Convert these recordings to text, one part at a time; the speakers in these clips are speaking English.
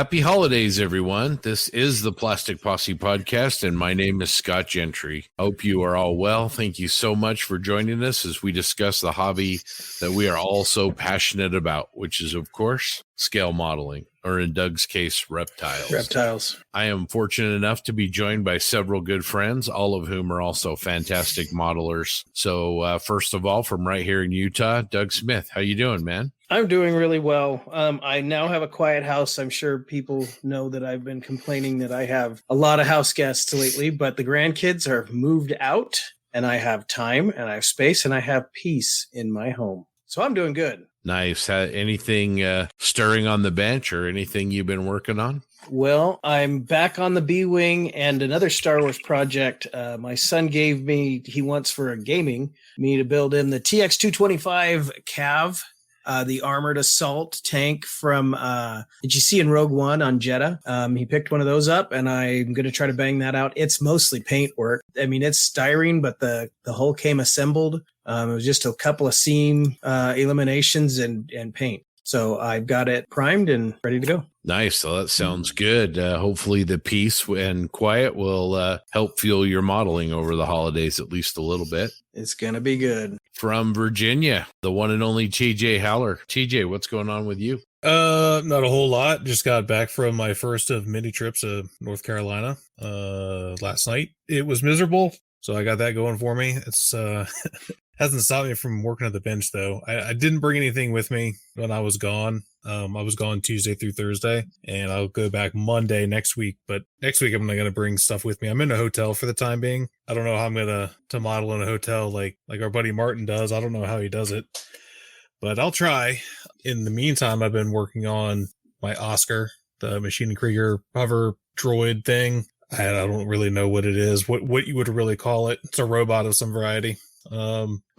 Happy holidays, everyone. This is the Plastic Posse Podcast, and my name is Scott Gentry. Hope you are all well. Thank you so much for joining us as we discuss the hobby that we are all so passionate about, which is, of course, scale modeling, or in Doug's case, reptiles. I am fortunate enough to be joined by several good friends, all of whom are also fantastic modelers. So first of all, from right here in Utah, Doug Smith. How you doing, man? I'm doing really well. I now have a quiet house. I'm sure people know that I've been complaining that I have a lot of house guests lately, but the grandkids are moved out and I have time and I have space and I have peace in my home. So I'm doing good. Nice. Anything stirring on the bench or anything you've been working on? Well, I'm back on the B-Wing and another Star Wars project. My son gave me, he wants for gaming, me to build in the TX-225 Cav. The armored assault tank from, did you see in Rogue One on Jeddah? He picked one of those up and I'm going to try to bang that out. It's mostly paint work. I mean, it's styrene, but the hull came assembled. It was just a couple of seam eliminations and paint. So I've got it primed and ready to go. Nice. So that sounds good. Hopefully the peace and quiet will help fuel your modeling over the holidays at least a little bit. It's going to be good. From Virginia, the one and only TJ Howler. TJ, what's going on with you? Not a whole lot. Just got back from my first of many trips to North Carolina last night. It was miserable, so I got that going for me. It's hasn't stopped me from working at the bench, though. I didn't bring anything with me when I was gone. I was gone Tuesday through Thursday, and I'll go back Monday next week. But next week, I'm not going to bring stuff with me. I'm in a hotel for the time being. I don't know how I'm going to model in a hotel like our buddy Martin does. I don't know how he does it, but I'll try. In the meantime, I've been working on my Oscar, the Machine and Krieger hover droid thing. I don't really know what it is, what you would really call it. It's a robot of some variety.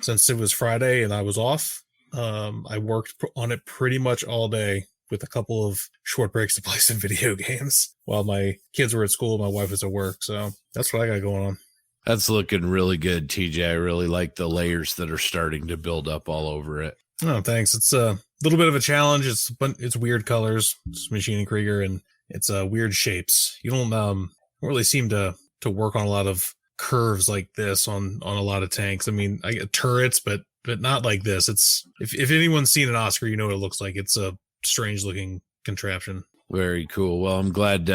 Since it was Friday and I was off, I worked on it pretty much all day with a couple of short breaks to play some video games while my kids were at school and my wife was at work. So that's what I got going on. That's looking really good, TJ. I really like the layers that are starting to build up all over it. Oh, thanks. It's a little bit of a challenge. It's weird colors. It's Machine and Krieger, and it's weird shapes. You don't really seem to work on a lot of curves like this on a lot of tanks. I mean, I get turrets, but not like this. It's if anyone's seen an Oscar, you know what it looks like. It's a strange looking contraption. Very cool. Well, I'm glad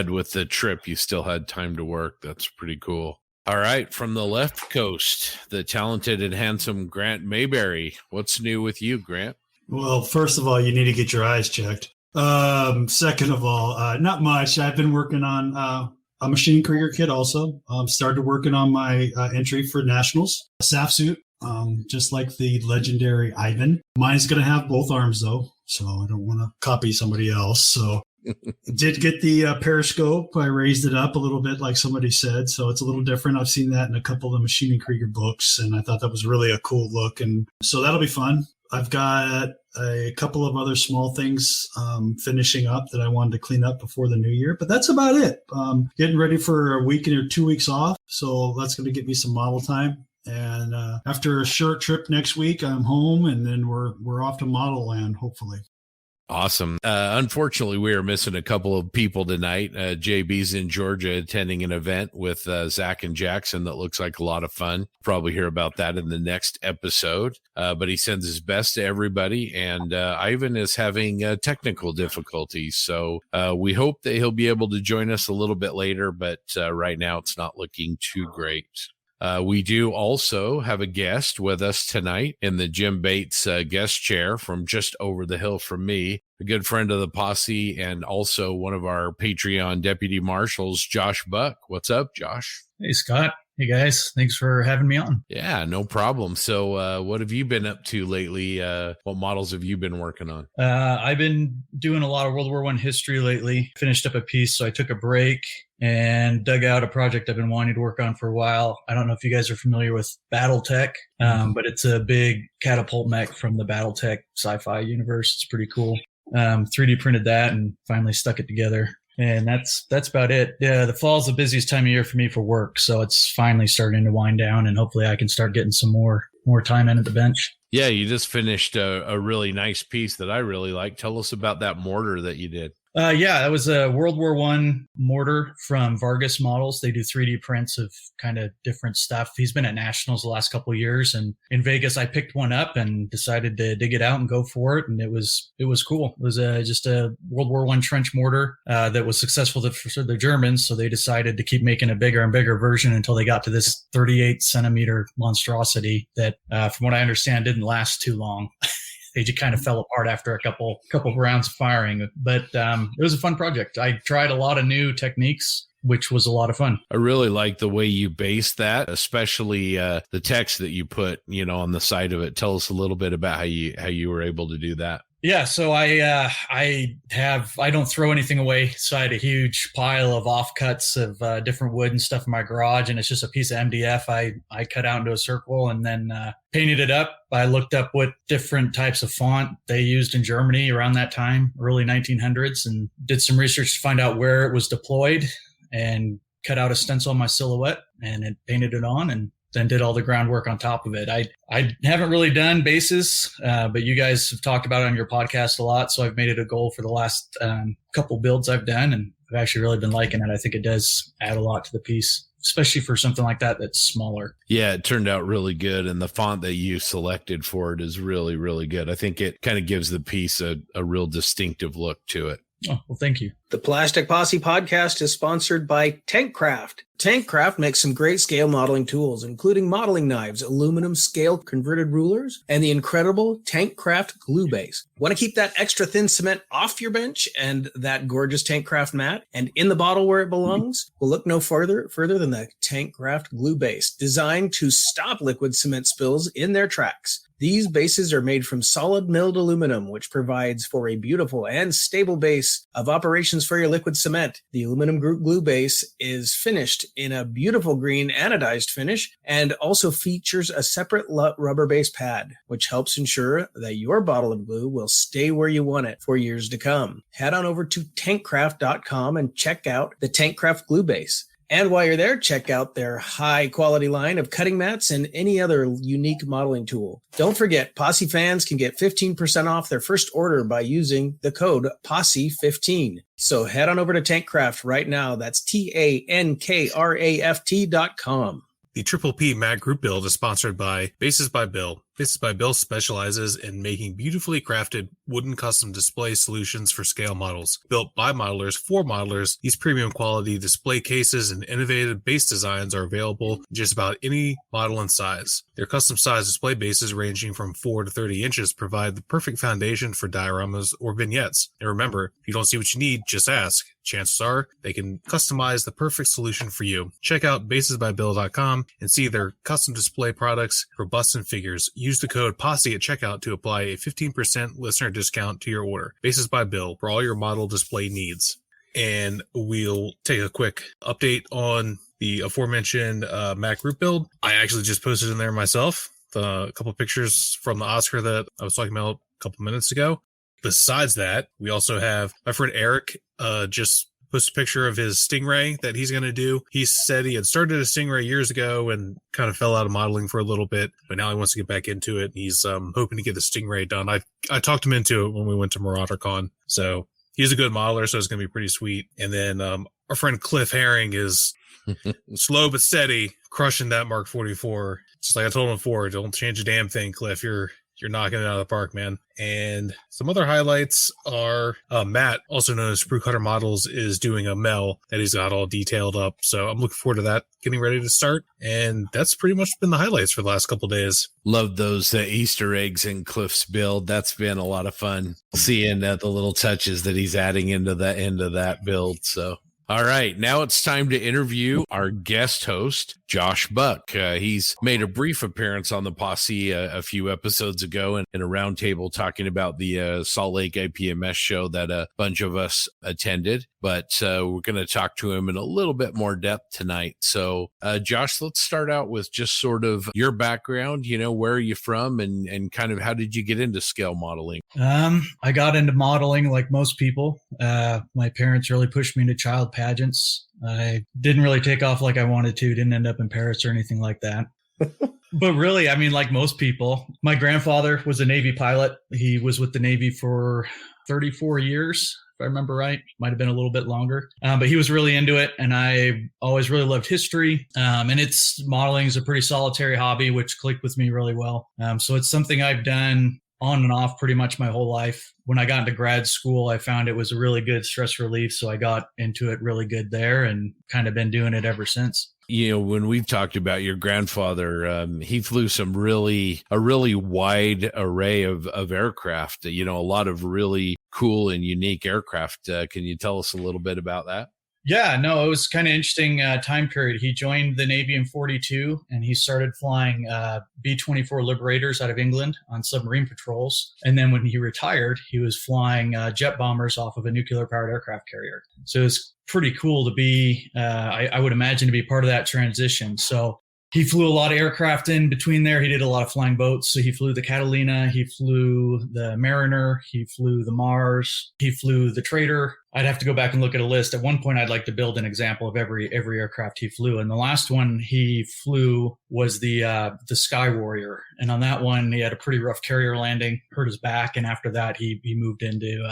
with the trip you still had time to work. That's pretty cool. All right, from the left coast, the talented and handsome Grant Mayberry. What's new with you, Grant? Well, first of all, you need to get your eyes checked. Second of all, not much. I've been working on a Machine Krieger kit also. Started working on my entry for Nationals, a SAF suit, just like the legendary Ivan. Mine's going to have both arms, though, so I don't want to copy somebody else. So did get the periscope. I raised it up a little bit, like somebody said, so it's a little different. I've seen that in a couple of Machine and Krieger books, and I thought that was really a cool look, and so that'll be fun. I've got a couple of other small things finishing up that I wanted to clean up before the new year, but that's about it. Getting ready for a week or 2 weeks off, so that's going to get me some model time. And after a short trip next week, I'm home, and then we're off to model land, hopefully. Awesome. Unfortunately, we are missing a couple of people tonight. JB's in Georgia attending an event with Zach and Jackson that looks like a lot of fun. Probably hear about that in the next episode. But he sends his best to everybody. And Ivan is having technical difficulties. So we hope that he'll be able to join us a little bit later. But right now, it's not looking too great. We do also have a guest with us tonight in the Jim Bates guest chair from just over the hill from me, a good friend of the posse and also one of our Patreon Deputy Marshals, Josh Buck. What's up, Josh? Hey, Scott. Hey, guys. Thanks for having me on. Yeah, no problem. So what have you been up to lately? What models have you been working on? I've been doing a lot of World War I history lately. Finished up a piece, so I took a break and dug out a project I've been wanting to work on for a while. I don't know if you guys are familiar with BattleTech, but it's a big catapult mech from the BattleTech sci-fi universe. It's pretty cool. 3D printed that and finally stuck it together. And that's about it. Yeah, the fall's the busiest time of year for me for work, so it's finally starting to wind down, and hopefully I can start getting some more time in at the bench. Yeah, you just finished a really nice piece that I really like. Tell us about that mortar that you did. Yeah, that was a World War I mortar from Vargas Models. They do 3D prints of kind of different stuff. He's been at Nationals the last couple of years, and in Vegas, I picked one up and decided to dig it out and go for it. And it was cool. It was just a World War I trench mortar that was successful for the Germans. So they decided to keep making a bigger and bigger version until they got to this 38 centimeter monstrosity that, from what I understand, didn't last too long. They just kind of fell apart after a couple rounds of firing. But it was a fun project. I tried a lot of new techniques, which was a lot of fun. I really like the way you based that, especially the text that you put, on the side of it. Tell us a little bit about how you were able to do that. Yeah, so I don't throw anything away. So I had a huge pile of offcuts of different wood and stuff in my garage, and it's just a piece of MDF I cut out into a circle and then painted it up. I looked up what different types of font they used in Germany around that time, early 1900s, and did some research to find out where it was deployed and cut out a stencil on my silhouette and it painted it on and then did all the groundwork on top of it. I haven't really done bases, but you guys have talked about it on your podcast a lot. So I've made it a goal for the last couple builds I've done, and I've actually really been liking it. I think it does add a lot to the piece, especially for something like that that's smaller. Yeah, it turned out really good. And the font that you selected for it is really, really good. I think it kind of gives the piece a real distinctive look to it. Oh, well, thank you. The Plastic Posse podcast is sponsored by Tankcraft. Tankcraft makes some great scale modeling tools, including modeling knives, aluminum scale converted rulers, and the incredible Tankcraft glue base. Want to keep that extra thin cement off your bench and that gorgeous Tankcraft mat and in the bottle where it belongs? Well, look no further than the Tankcraft glue base, designed to stop liquid cement spills in their tracks. These bases are made from solid milled aluminum, which provides for a beautiful and stable base of operations for your liquid cement. The aluminum glue base is finished in a beautiful green anodized finish and also features a separate rubber base pad, which helps ensure that your bottle of glue will stay where you want it for years to come. Head on over to tankcraft.com and check out the Tankcraft glue base. And while you're there, check out their high-quality line of cutting mats and any other unique modeling tool. Don't forget, Posse fans can get 15% off their first order by using the code POSSE15. So head on over to Tankcraft right now. That's TANKRAFT.com. The Triple P Mag Group build is sponsored by Bases by Bill. Bases by Bill specializes in making beautifully crafted wooden custom display solutions for scale models. Built by modelers for modelers, these premium quality display cases and innovative base designs are available in just about any model and size. Their custom size display bases ranging from 4 to 30 inches provide the perfect foundation for dioramas or vignettes. And remember, if you don't see what you need, just ask. Chances are they can customize the perfect solution for you. Check out basesbybill.com and see their custom display products for busts and figures. Use the code POSSE at checkout to apply a 15% listener discount to your order. Bases by Bill for all your model display needs. And we'll take a quick update on the aforementioned Mac Group build. I actually just posted in there myself a couple of pictures from the Oscar that I was talking about a couple minutes ago. Besides that, we also have my friend Eric just posted a picture of his Stingray that he's going to do. He said he had started a Stingray years ago and kind of fell out of modeling for a little bit, but now he wants to get back into it. He's hoping to get the Stingray done. I talked him into it when we went to MarauderCon. So he's a good modeler, so it's going to be pretty sweet. And then our friend Cliff Herring is slow but steady, crushing that Mark 44. Just like I told him before, don't change a damn thing, Cliff. You're knocking it out of the park, man. And some other highlights are Matt, also known as Sprue Cutter Models, is doing a Mel that he's got all detailed up. So I'm looking forward to that getting ready to start. And that's pretty much been the highlights for the last couple of days. Love those Easter eggs in Cliff's build. That's been a lot of fun seeing the little touches that he's adding into the end of that build. So. All right, now it's time to interview our guest host, Josh Buck. He's made a brief appearance on the Posse a few episodes ago in a roundtable talking about the Salt Lake IPMS show that a bunch of us attended. But we're going to talk to him in a little bit more depth tonight. So, Josh, let's start out with just sort of your background. Where are you from and kind of how did you get into scale modeling? I got into modeling like most people. My parents really pushed me into child pageants. I didn't really take off like I wanted to, didn't end up in Paris or anything like that. But really, I mean, like most people, my grandfather was a Navy pilot. He was with the Navy for 34 years. if I remember right. Might have been a little bit longer. But he was really into it, and I always really loved history. And modeling is a pretty solitary hobby, which clicked with me really well. So it's something I've done on and off pretty much my whole life. When I got into grad school, I found it was a really good stress relief. So I got into it really good there and kind of been doing it ever since. You know, when we've talked about your grandfather, he flew a really wide array of aircraft, you know, a lot of really cool and unique aircraft. Can you tell us a little bit about that? Yeah, no, it was kind of interesting time period. He joined the Navy in 42, and he started flying B-24 Liberators out of England on submarine patrols. And then when he retired, he was flying jet bombers off of a nuclear-powered aircraft carrier. So it's pretty cool to be, I would imagine, to be part of that transition. So he flew a lot of aircraft in between there. He did a lot of flying boats. So he flew the Catalina, he flew the Mariner, he flew the Mars, he flew the Trader. I'd have to go back and look at a list. At one point, I'd like to build an example of every aircraft he flew. And the last one he flew was the Sky Warrior. And on that one, he had a pretty rough carrier landing, hurt his back. And after that, he moved into,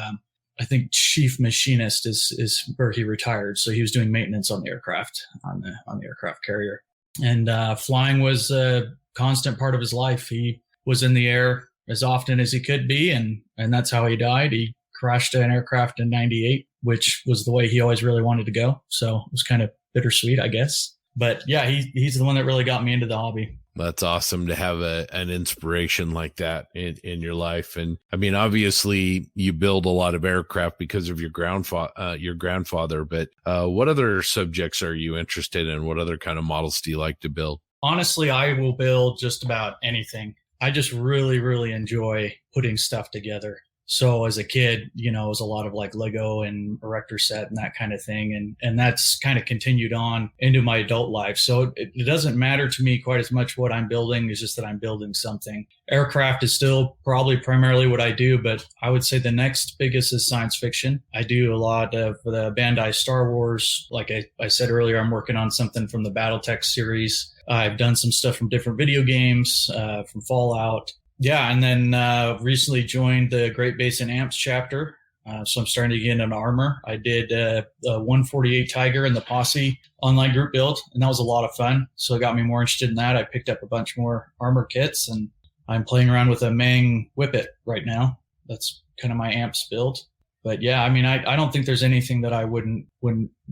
I think chief machinist is where he retired. So he was doing maintenance on the aircraft, on the aircraft carrier. And flying was a constant part of his life. He was in the air as often as he could be, and that's how he died. He crashed an aircraft in 98, which was the way he always really wanted to go. So it was kind of bittersweet, I guess. But yeah, he's the one that really got me into the hobby. That's awesome to have an inspiration like that in your life. And I mean, obviously you build a lot of aircraft because of your grandfather, but what other subjects are you interested in? What other kind of models do you like to build? Honestly, I will build just about anything. I just really, really enjoy putting stuff together. So as a kid, you know, it was a lot of like Lego and erector set and that kind of thing. And that's kind of continued on into my adult life. So it doesn't matter to me quite as much what I'm building. It's just that I'm building something. Aircraft is still probably primarily what I do, but I would say the next biggest is science fiction. I do a lot of the Bandai Star Wars. Like I said earlier, I'm working on something from the Battletech series. I've done some stuff from different video games, from Fallout. Yeah, and then recently joined the Great Basin Amps chapter. So I'm starting to get into armor. I did a 148 Tiger in the Posse online group build, and that was a lot of fun. So it got me more interested in that. I picked up a bunch more armor kits, and I'm playing around with a Mang Whippet right now. That's kind of my amps build. But yeah, I mean, I don't think there's anything that I wouldn't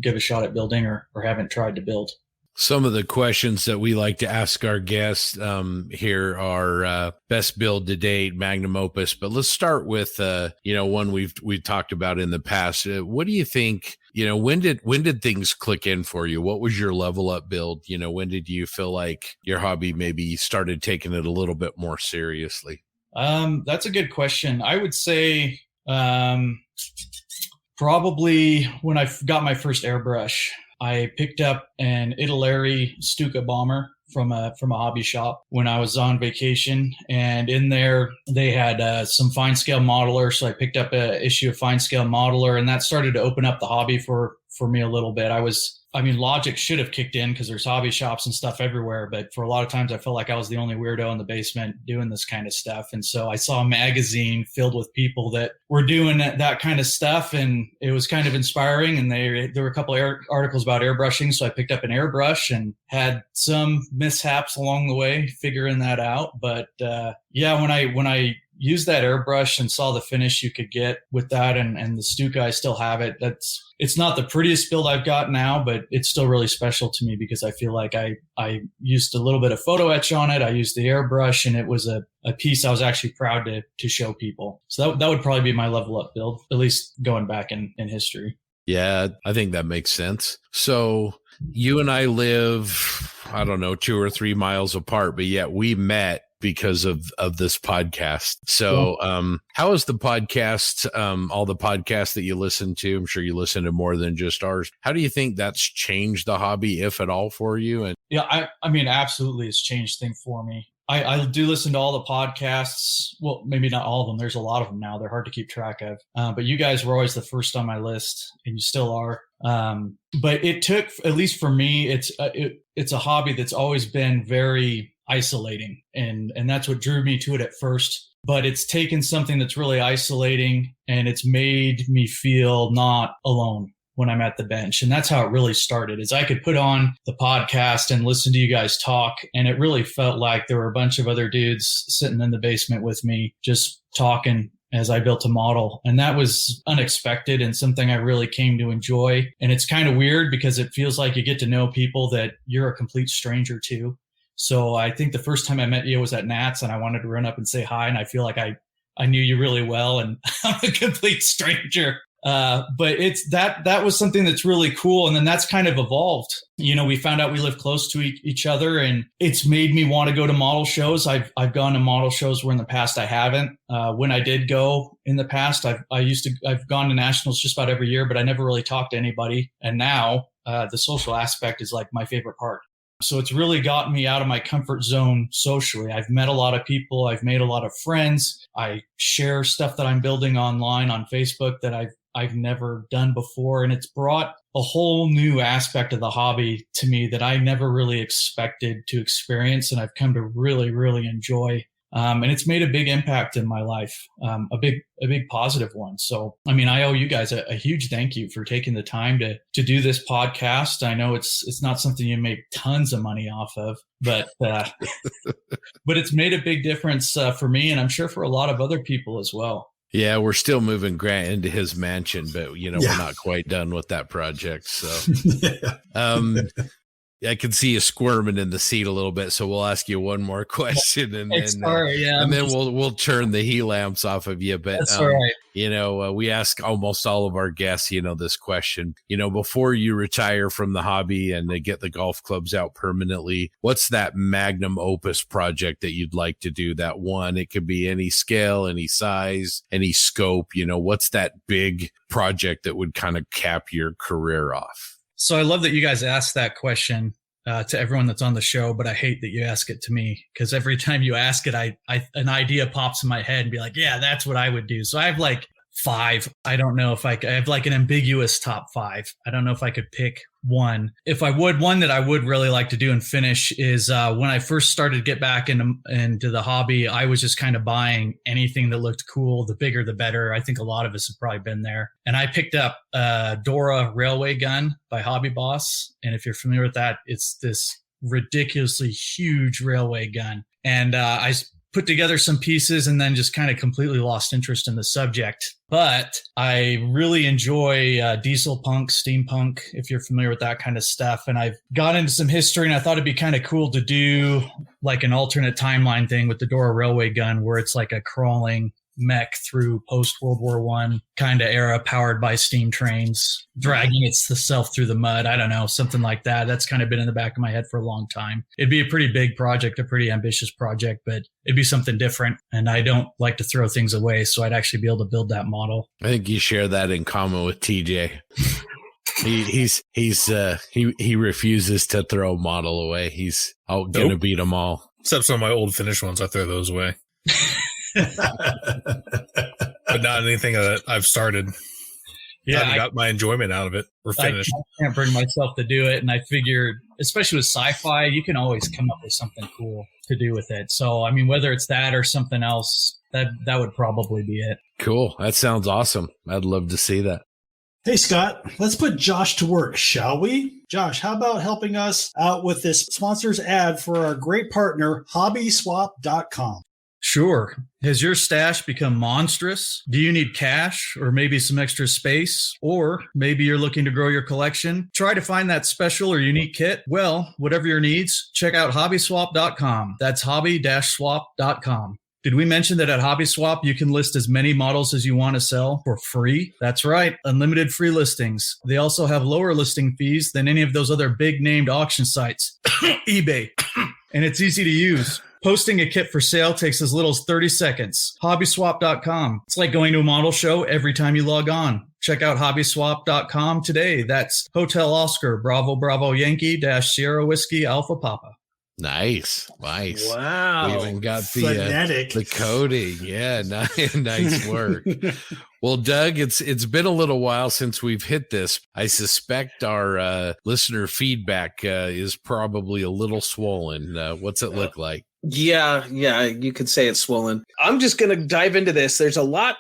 give a shot at building or haven't tried to build. Some of the questions that we like to ask our guests here are best build to date, magnum opus. But let's start with one we've talked about in the past. What do you think? You know, when did things click in for you? What was your level up build? You know, when did you feel like your hobby maybe started taking it a little bit more seriously? That's a good question. I would say probably when I got my first airbrush. I picked up an Italeri Stuka bomber from a hobby shop when I was on vacation, and in there they had some fine scale modeler. So I picked up an issue of fine scale modeler, and that started to open up the hobby for me a little bit. Logic should have kicked in because there's hobby shops and stuff everywhere. But for a lot of times I felt like I was the only weirdo in the basement doing this kind of stuff. And so I saw a magazine filled with people that were doing that kind of stuff. And it was kind of inspiring. And there were a couple of articles about airbrushing. So I picked up an airbrush and had some mishaps along the way figuring that out. But when I used that airbrush and saw the finish you could get with that and the Stuka, I still have it. It's not the prettiest build I've got now, but it's still really special to me because I feel like I used a little bit of photo etch on it. I used the airbrush, and it was a piece I was actually proud to show people. So that would probably be my level up build, at least going back in history. Yeah, I think that makes sense. So you and I live, I don't know, 2 or 3 miles apart, but yet we met because of this podcast. So how is the podcast, all the podcasts that you listen to? I'm sure you listen to more than just ours. How do you think that's changed the hobby, if at all, for you? And yeah, I mean, absolutely, it's changed things for me. I do listen to all the podcasts. Well, maybe not all of them. There's a lot of them now. They're hard to keep track of. But you guys were always the first on my list, and you still are. But it took, at least for me, it's a hobby that's always been very isolating, and that's what drew me to it at first. but it's taken something that's really isolating and it's made me feel not alone when I'm at the bench. And that's how it really started, is I could put on the podcast and listen to you guys talk. And it really felt like there were a bunch of other dudes sitting in the basement with me, just talking as I built a model. And that was unexpected and something I really came to enjoy. And it's kind of weird because it feels like you get to know people that you're a complete stranger to. So I think the first time I met you was at Nats, and I wanted to run up and say hi. And I feel like I knew you really well, and I'm a complete stranger. But it's that was something that's really cool. And then that's kind of evolved. You know, we found out we live close to each other, and it's made me want to go to model shows. I've gone to model shows where in the past I haven't. When I did go in the past, I've gone to nationals just about every year, but I never really talked to anybody. And now the social aspect is like my favorite part. So it's really gotten me out of my comfort zone socially. I've met a lot of people. I've made a lot of friends. I share stuff that I'm building online on Facebook that I've never done before. And it's brought a whole new aspect of the hobby to me that I never really expected to experience. And I've come to really, really enjoy. And it's made a big impact in my life, a big positive one. So, I mean, I owe you guys a huge thank you for taking the time to do this podcast. I know it's not something you make tons of money off of, but but it's made a big difference for me, and I'm sure for a lot of other people as well. Yeah, we're still moving Grant into his mansion, but we're not quite done with that project. So, I can see you squirming in the seat a little bit, so we'll ask you one more question, and then we'll turn the heat lamps off of you. But that's all right. We ask almost all of our guests, this question. Before you retire from the hobby and they get the golf clubs out permanently, what's that magnum opus project that you'd like to do? That one, it could be any scale, any size, any scope. What's that big project that would kind of cap your career off? So I love that you guys asked that question to everyone that's on the show, but I hate that you ask it to me, because every time you ask it, an idea pops in my head and be like, yeah, that's what I would do. So I have like 5. I don't know if I have like an ambiguous top 5. I don't know if I could pick one. If I would, one that I would really like to do and finish is when I first started to get back into the hobby, I was just kind of buying anything that looked cool. The bigger, the better. I think a lot of us have probably been there. And I picked up a Dora railway gun by Hobby Boss. And if you're familiar with that, it's this ridiculously huge railway gun. And I put together some pieces and then just kind of completely lost interest in the subject. But I really enjoy diesel punk, steampunk, if you're familiar with that kind of stuff. And I've got into some history, and I thought it'd be kind of cool to do like an alternate timeline thing with the Dora railway gun, where it's like a crawling mech through post-World War I kind of era, powered by steam trains, dragging itself through the mud. I don't know, something like that. That's kind of been in the back of my head for a long time. It'd be a pretty big project, a pretty ambitious project, but it'd be something different. And I don't like to throw things away, so I'd actually be able to build that model. I think you share that in common with TJ. He refuses to throw a model away. He's gonna beat them all. Except some of my old finished ones, I throw those away. But not anything that I've started. Yeah, I got my enjoyment out of it. We're finished. I can't bring myself to do it, and I figured, especially with sci-fi, you can always come up with something cool to do with it. So, I mean, whether it's that or something else, that would probably be it. Cool. That sounds awesome. I'd love to see that. Hey, Scott, let's put Josh to work, shall we? Josh, how about helping us out with this sponsor's ad for our great partner, HobbySwap.com? Sure. Has your stash become monstrous? Do you need cash or maybe some extra space? Or maybe you're looking to grow your collection? Try to find that special or unique kit? Well, whatever your needs, check out HobbySwap.com. That's hobby-swap.com. Did we mention that at HobbySwap, you can list as many models as you want to sell for free? That's right. Unlimited free listings. They also have lower listing fees than any of those other big named auction sites, eBay, and it's easy to use. Posting a kit for sale takes as little as 30 seconds. HobbySwap.com. It's like going to a model show every time you log on. Check out HobbySwap.com today. That's Hotel Oscar, Bravo, Bravo, Yankee, Sierra Whiskey, Alpha Papa. Nice. Wow. We even got the coding. Yeah, nice work. Well, Doug, it's been a little while since we've hit this. I suspect our listener feedback is probably a little swollen. What's it look like? Yeah, you could say it's swollen. I'm just going to dive into this. There's a lot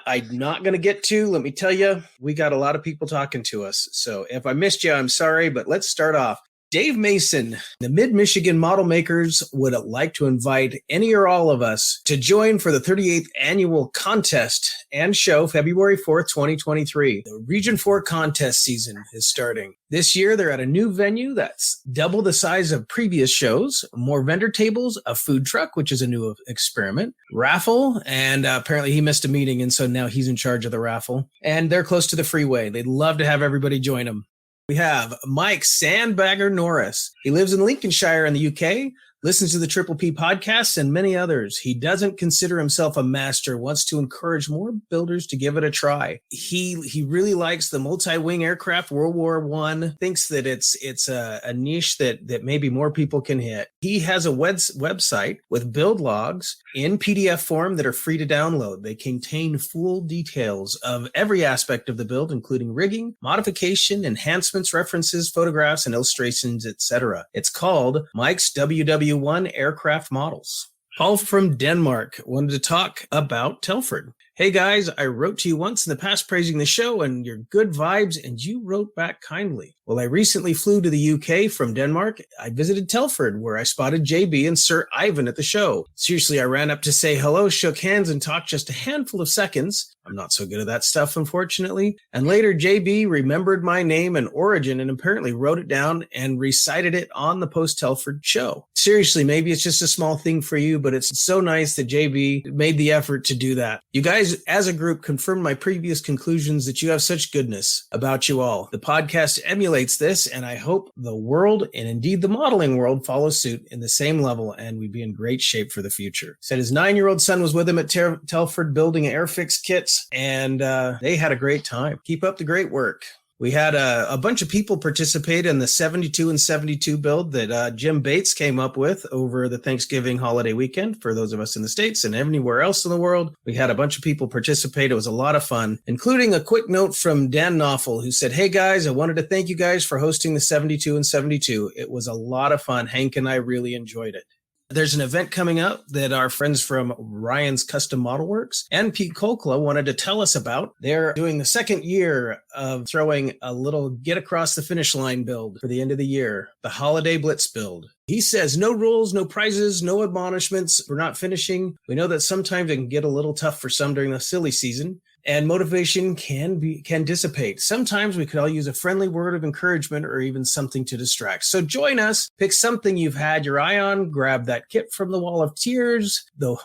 I'm not going to get to. Let me tell you, we got a lot of people talking to us. So if I missed you, I'm sorry, but let's start off. Dave Mason, the Mid-Michigan Model Makers would like to invite any or all of us to join for the 38th annual contest and show February 4th, 2023. The Region 4 contest season is starting. This year, they're at a new venue that's double the size of previous shows, more vendor tables, a food truck, which is a new experiment, raffle, and apparently he missed a meeting, and so now he's in charge of the raffle. And they're close to the freeway. They'd love to have everybody join them. We have Mike Sandbagger Norris. He lives in Lincolnshire in the UK, listens to the Triple P podcasts and many others. He doesn't consider himself a master, wants to encourage more builders to give it a try. He really likes the multi-wing aircraft, World War I, thinks that it's a niche that maybe more people can hit. He has a website with build logs in PDF form that are free to download. They contain full details of every aspect of the build, including rigging, modification, enhancements, references, photographs, and illustrations, etc. It's called Mike's WW1 Aircraft Models. Paul from Denmark wanted to talk about Telford. Hey guys, I wrote to you once in the past praising the show and your good vibes, and you wrote back kindly. Well, I recently flew to the UK from Denmark. I visited Telford, where I spotted JB and Sir Ivan at the show. Seriously, I ran up to say hello, shook hands, and talked just a handful of seconds. I'm not so good at that stuff, unfortunately. And later, JB remembered my name and origin and apparently wrote it down and recited it on the post-Telford show. Seriously, maybe it's just a small thing for you, but it's so nice that JB made the effort to do that. You guys, as a group, confirmed my previous conclusions that you have such goodness about you all. The podcast emulates this, and I hope the world, and indeed the modeling world, follows suit in the same level, and we'd be in great shape for the future. Said his 9-year-old son was with him at Telford building Airfix kits, and they had a great time. Keep up the great work. We had a bunch of people participate in the 72 and 72 build that Jim Bates came up with over the Thanksgiving holiday weekend for those of us in the States and anywhere else in the world. We had a bunch of people participate. It was a lot of fun, including a quick note from Dan Knopfel, who said, "Hey guys, I wanted to thank you guys for hosting the 72 and 72. It was a lot of fun. Hank and I really enjoyed it." There's an event coming up that our friends from Ryan's Custom Model Works and Pete Kolkla wanted to tell us about. They're doing the second year of throwing a little get across the finish line build for the end of the year, the Holiday Blitz build. He says, no rules, no prizes, no admonishments. We're not finishing. We know that sometimes it can get a little tough for some during the silly season, and motivation can dissipate. Sometimes we could all use a friendly word of encouragement or even something to distract. So join us, pick something you've had your eye on, grab that kit from the Wall of Tears, the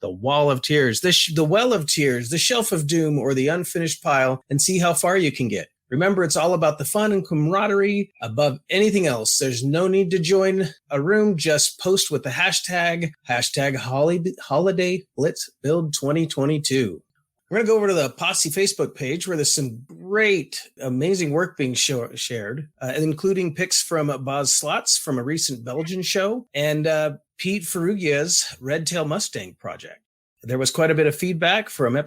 Wall of Tears, the Well of Tears, the Shelf of Doom, or the Unfinished Pile, and see how far you can get. Remember, it's all about the fun and camaraderie above anything else. There's no need to join a room. Just post with the hashtag Holiday Blitz Build 2022. We're going to go over to the Posse Facebook page where there's some great, amazing work being shared, including pics from Boz Slots from a recent Belgian show and Pete Ferrugia's Red Tail Mustang project. There was quite a bit of feedback from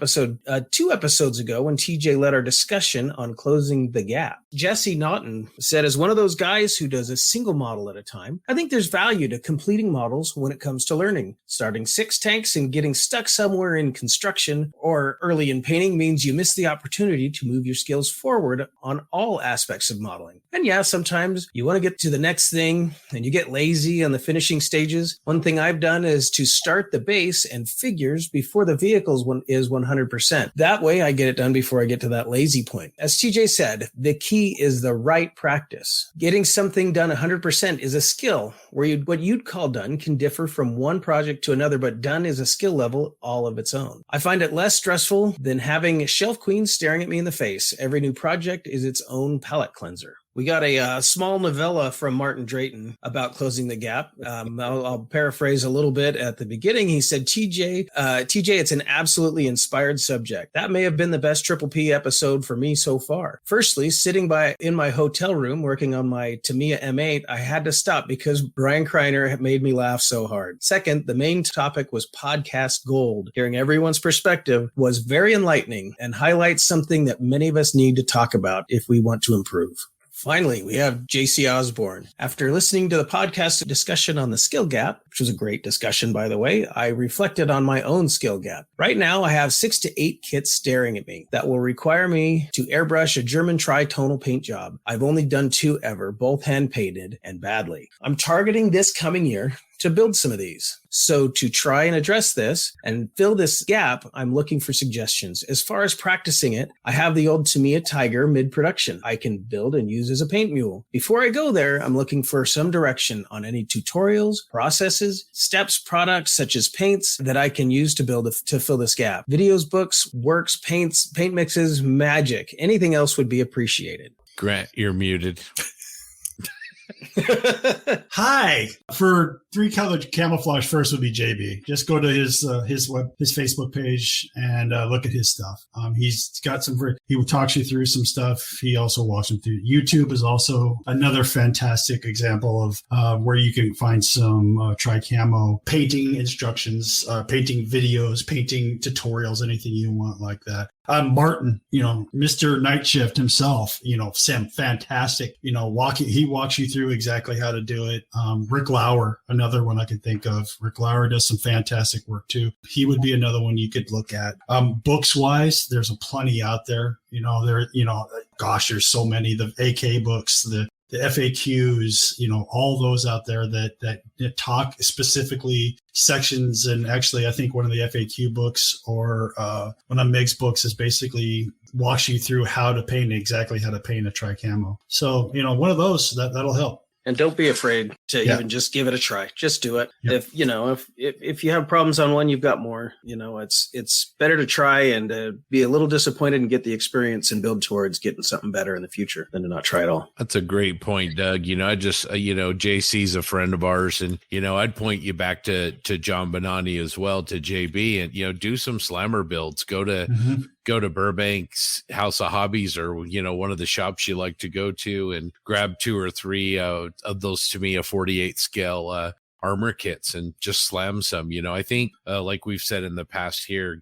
two episodes ago when TJ led our discussion on closing the gap. Jesse Naughton said, as one of those guys who does a single model at a time, I think there's value to completing models when it comes to learning. Starting 6 tanks and getting stuck somewhere in construction or early in painting means you miss the opportunity to move your skills forward on all aspects of modeling. And yeah, sometimes you want to get to the next thing and you get lazy on the finishing stages. One thing I've done is to start the base and figures before the vehicles is 100%. That way I get it done before I get to that lazy point. As TJ said, the key is the right practice. Getting something done 100% is a skill where what you'd call done can differ from one project to another, but done is a skill level all of its own. I find it less stressful than having shelf queens staring at me in the face. Every new project is its own palate cleanser. We got a small novella from Martin Drayton about closing the gap. I'll paraphrase a little bit at the beginning. He said, TJ, it's an absolutely inspired subject. That may have been the best Triple P episode for me so far. Firstly, sitting in my hotel room working on my Tamiya M8, I had to stop because Brian Kreiner had made me laugh so hard. Second, the main topic was podcast gold. Hearing everyone's perspective was very enlightening and highlights something that many of us need to talk about if we want to improve. Finally, we have JC Osborne. After listening to the podcast discussion on the skill gap, which was a great discussion, by the way, I reflected on my own skill gap. Right now, I have 6 to 8 kits staring at me that will require me to airbrush a German tri-tonal paint job. I've only done 2 ever, both hand painted and badly. I'm targeting this coming year to build some of these. So to try and address this and fill this gap, I'm looking for suggestions. As far as practicing it, I have the old Tamiya Tiger mid-production I can build and use as a paint mule. Before I go there, I'm looking for some direction on any tutorials, processes, steps, products such as paints that I can use to fill this gap. Videos, books, works, paints, paint mixes, magic. Anything else would be appreciated. Grant, you're muted. Hi. For 3-color camouflage, first would be JB. Just go to his Facebook page and look at his stuff. He's got he talks you through some stuff. He also walks you through. YouTube is also another fantastic example of where you can find some tri-camo painting instructions, painting videos, painting tutorials, anything you want like that. Martin, Mr. Night Shift himself, Sam, fantastic. He walks you through exactly how to do it. Rick Lauer, another one I can think of. Rick Lauer does some fantastic work too. He would be another one you could look at. Books wise, there's a plenty out there. There's so many. The AK books, the FAQs, all those out there that talk specifically sections. And actually, I think one of the FAQ books or one of Meg's books is basically walks you through exactly how to paint a tri-camo. So, one of those that'll help. And don't be afraid to even just give it a try. Just do it. Yep. If you have problems on one, you've got more. It's better to try and be a little disappointed and get the experience and build towards getting something better in the future than to not try at all. That's a great point, Doug. I just JC's a friend of ours, and I'd point you back to John Bonani as well, to JB, and do some slammer builds. Go to Burbank's House of Hobbies or, one of the shops you like to go to and grab 2 or 3 of those Tamiya 48 scale armor kits and just slam some. I think like we've said in the past here,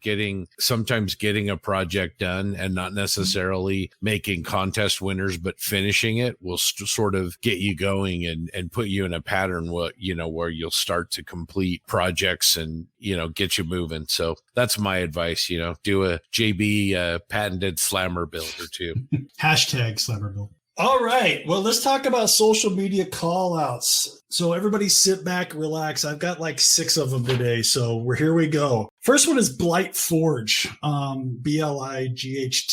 sometimes getting a project done and not necessarily making contest winners, but finishing it will sort of get you going and put you in a pattern where you'll start to complete projects and get you moving. So that's my advice. Do a JB patented slammer build or 2. Hashtag slammer build. All right. Well, let's talk about social media call outs. So everybody sit back, relax. I've got like 6 of them today. So here we go. First one is Blight Forge, BLIGHT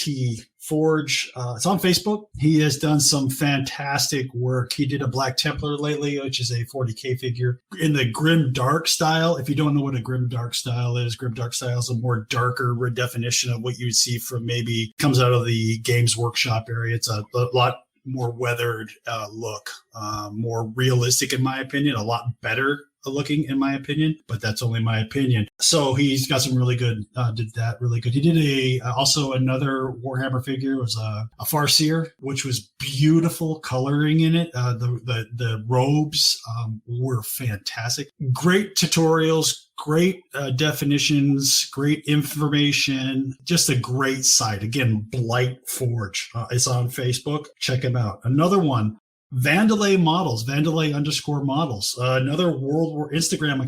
Forge. It's on Facebook. He has done some fantastic work. He did a Black Templar lately, which is a 40K figure in the Grim Dark style. If you don't know what a Grim Dark style is a more darker redefinition of what you would see from maybe comes out of the Games Workshop area. It's a lot more weathered look, more realistic in my opinion, a lot better looking in my opinion, but that's only my opinion. So he's got some really good, did that really good. He did also another Warhammer figure. It was a Farseer, which was beautiful coloring in it. The robes were fantastic. Great tutorials, great definitions, great information, just a great site. Again, Blight Forge. It's on Facebook. Check him out. Another one, Vandalay Models, Vandalay_models. Another Instagram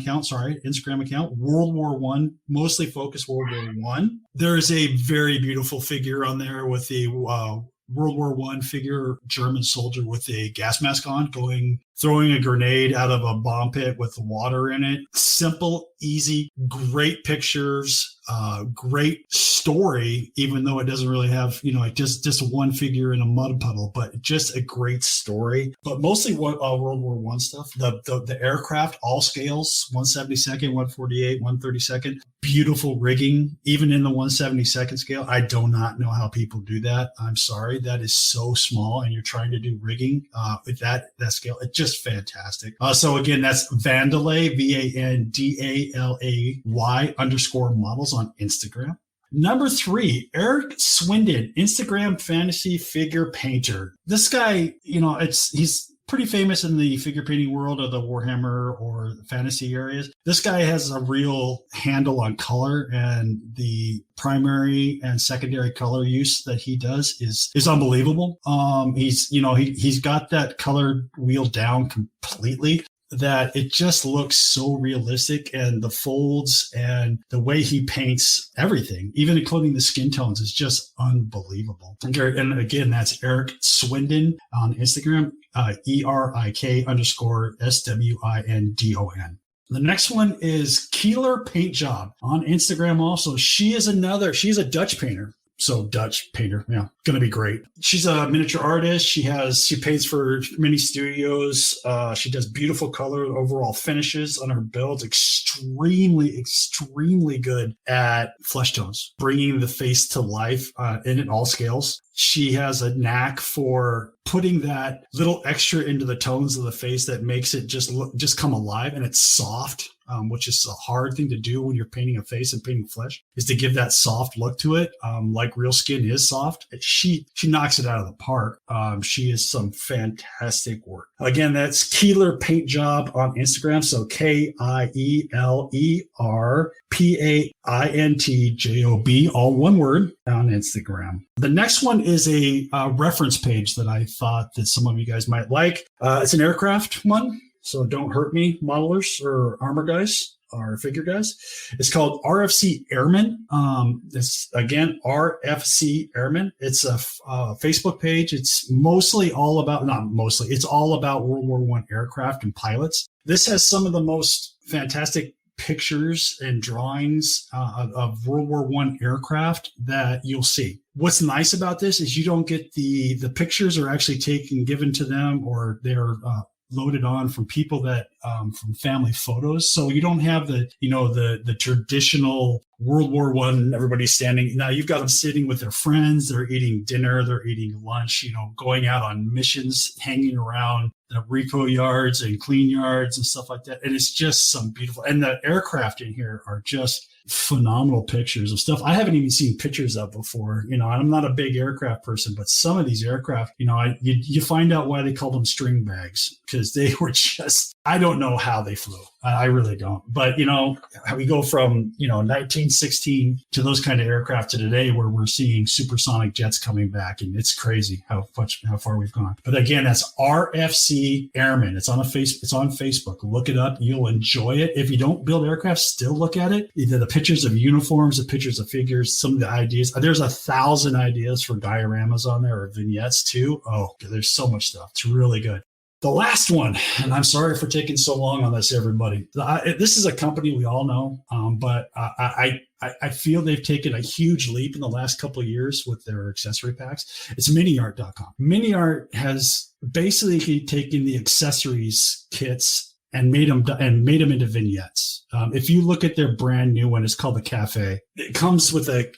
account, World War One, mostly focused World War One. There's a very beautiful figure on there with a World War One figure, German soldier with a gas mask on, throwing a grenade out of a bomb pit with water in it. Simple, easy, great pictures, great story, even though it doesn't really have, just one figure in a mud puddle, but just a great story. But mostly World War One stuff. The aircraft, all scales, 172nd, 148, 132nd. Beautiful rigging, even in the 172nd scale. I do not know how people do that. I'm sorry. That is so small, and you're trying to do rigging with that scale. It's just fantastic. So again, that's Vandalay, VANDALAY_models on Instagram. Number 3, Eric Swindon, Instagram fantasy figure painter. This guy, he's pretty famous in the figure painting world of the Warhammer or fantasy areas. This guy has a real handle on color, and the primary and secondary color use that he does is unbelievable. He's got that color wheel down completely, that it just looks so realistic, and the folds and the way he paints everything, even including the skin tones, is just unbelievable. And again, that's Eric Swindon on Instagram, ERIK_SWINDON. The next one is Keeler Paint Job on Instagram also. She's a Dutch painter. So Dutch painter, yeah, going to be great. She's a miniature artist. She paints for many studios. She does beautiful color overall finishes on her builds. Extremely, extremely good at flesh tones, bringing the face to life in all scales. She has a knack for putting that little extra into the tones of the face that makes it just come alive, and it's soft. Which is a hard thing to do when you're painting a face and painting flesh, is to give that soft look to it. Like real skin is soft. She knocks it out of the park. She is some fantastic work. Again, that's Keeler Paint Job on Instagram. So KIELERPAINTJOB, all one word, on Instagram. The next one is a reference page that I thought that some of you guys might like. It's an aircraft one. So don't hurt me, modelers or armor guys or figure guys. It's called RFC Airman. It's again, RFC Airman. It's a Facebook page. It's all about World War I aircraft and pilots. This has some of the most fantastic pictures and drawings of World War I aircraft that you'll see. What's nice about this is you don't get the pictures are actually given to them, or they're loaded on from people that from family photos. So you don't have the traditional World War I, everybody's standing. Now you've got them sitting with their friends, they're eating dinner, they're eating lunch, going out on missions, hanging around the repo yards and clean yards and stuff like that. And it's just some beautiful, and the aircraft in here are just phenomenal pictures of stuff I haven't even seen pictures of before. I'm not a big aircraft person, but some of these aircraft, you find out why they call them string bags, because they were just, I don't know how they flew. I really don't. But, how we go from, 1916 to those kind of aircraft to today, where we're seeing supersonic jets coming back. And it's crazy how far we've gone. But again, that's RFC Airman. It's on Facebook. Look it up. You'll enjoy it. If you don't build aircraft, still look at it. Either the pictures of uniforms, the pictures of figures, some of the ideas. There's 1,000 ideas for dioramas on there, or vignettes too. Oh, there's so much stuff. It's really good. The last one, and I'm sorry for taking so long on this, everybody. This is a company we all know, but I feel they've taken a huge leap in the last couple of years with their accessory packs. It's miniart.com. Miniart has basically taken the accessories kits and made them into vignettes. If you look at their brand new one, it's called the Cafe. It comes with a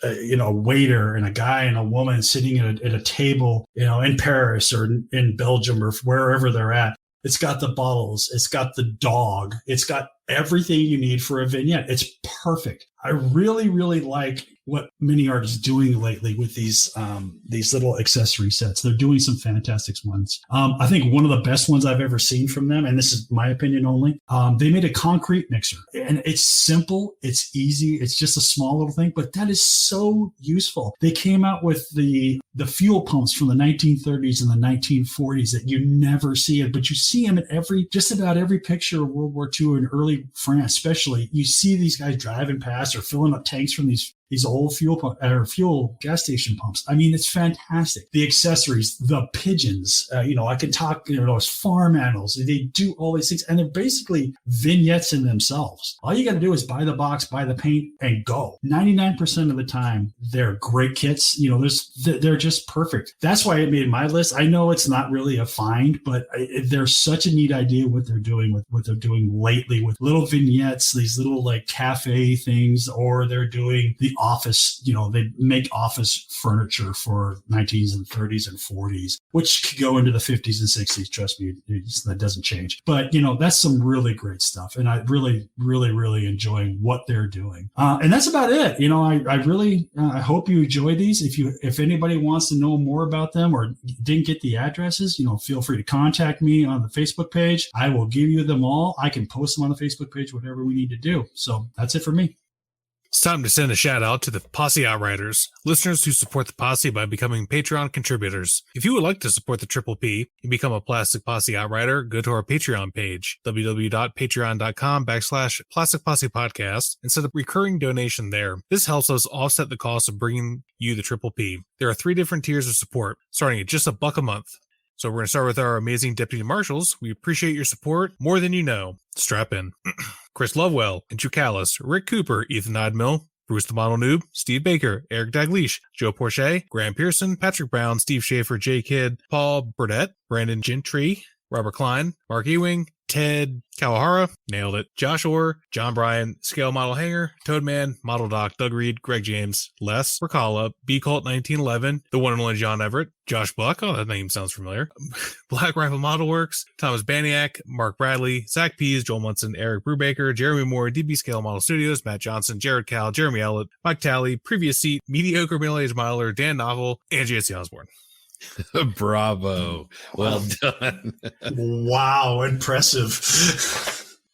waiter and a guy and a woman sitting at a table, in Paris or in Belgium or wherever they're at. It's got the bottles. It's got the dog. It's got everything you need for a vignette. It's perfect. I really, really like what Miniart is doing lately with these little accessory sets. They're doing some fantastic ones. I think one of the best ones I've ever seen from them, and this is my opinion only, they made a concrete mixer. And it's simple. It's easy. It's just a small little thing, but that is so useful. They came out with the fuel pumps from the 1930s and the 1940s that you never see it, but you see them in just about every picture of World War II and early France, especially. You see these guys driving past or filling up tanks from these old fuel gas station pumps. I mean, it's fantastic. The accessories, the pigeons, I can talk, those farm animals, they do all these things, and they're basically vignettes in themselves. All you got to do is buy the box, buy the paint, and go. 99% of the time, they're great kits. They're just perfect. That's why it made my list. I know it's not really a find, but they're such a neat idea what they're doing lately with little vignettes, these little like cafe things, or they're doing the office, they make office furniture for 19s and 30s and 40s, which could go into the 50s and 60s. Trust me, that doesn't change. But, that's some really great stuff. And I really, really, really enjoy what they're doing. And that's about it. I really, I hope you enjoy these. If anybody wants to know more about them or didn't get the addresses, feel free to contact me on the Facebook page. I will give you them all. I can post them on the Facebook page, whatever we need to do. So that's it for me. It's time to send a shout out to the Posse Outriders, listeners who support the Posse by becoming Patreon contributors. If you would like to support the Triple P and become a Plastic Posse Outrider, go to our Patreon page, www.patreon.com/Plastic Posse Podcast, and set a recurring donation there. This helps us offset the cost of bringing you the Triple P. There are 3 different tiers of support, starting at just $1 a month. So we're going to start with our amazing Deputy Marshals. We appreciate your support more than you know. Strap in. Chris Lovewell, Andrew Callis, Rick Cooper, Ethan Nodmill, Bruce the Model Noob, Steve Baker, Eric Daglish, Joe Porche, Graham Pearson, Patrick Brown, Steve Schaefer, Jay Kidd, Paul Burdett, Brandon Gentry, Robert Klein, Mark Ewing, Ted Kawahara, nailed it, Josh Orr, John Bryan, Scale Model Hanger, Toadman, Model Doc, Doug Reed, Greg James, Les, Ricala, B Cult 1911, the one and only John Everett, Josh Buck, oh, that name sounds familiar, Black Rifle Model Works, Thomas Baniak, Mark Bradley, Zach Pease, Joel Munson, Eric Brubaker, Jeremy Moore, DB Scale Model Studios, Matt Johnson, Jared Cal, Jeremy Ellett, Mike Talley, Previous Seat, Mediocre Middle-Aged Miler, Dan Novel, and Jesse Osborne. Bravo. Well done. Wow, impressive.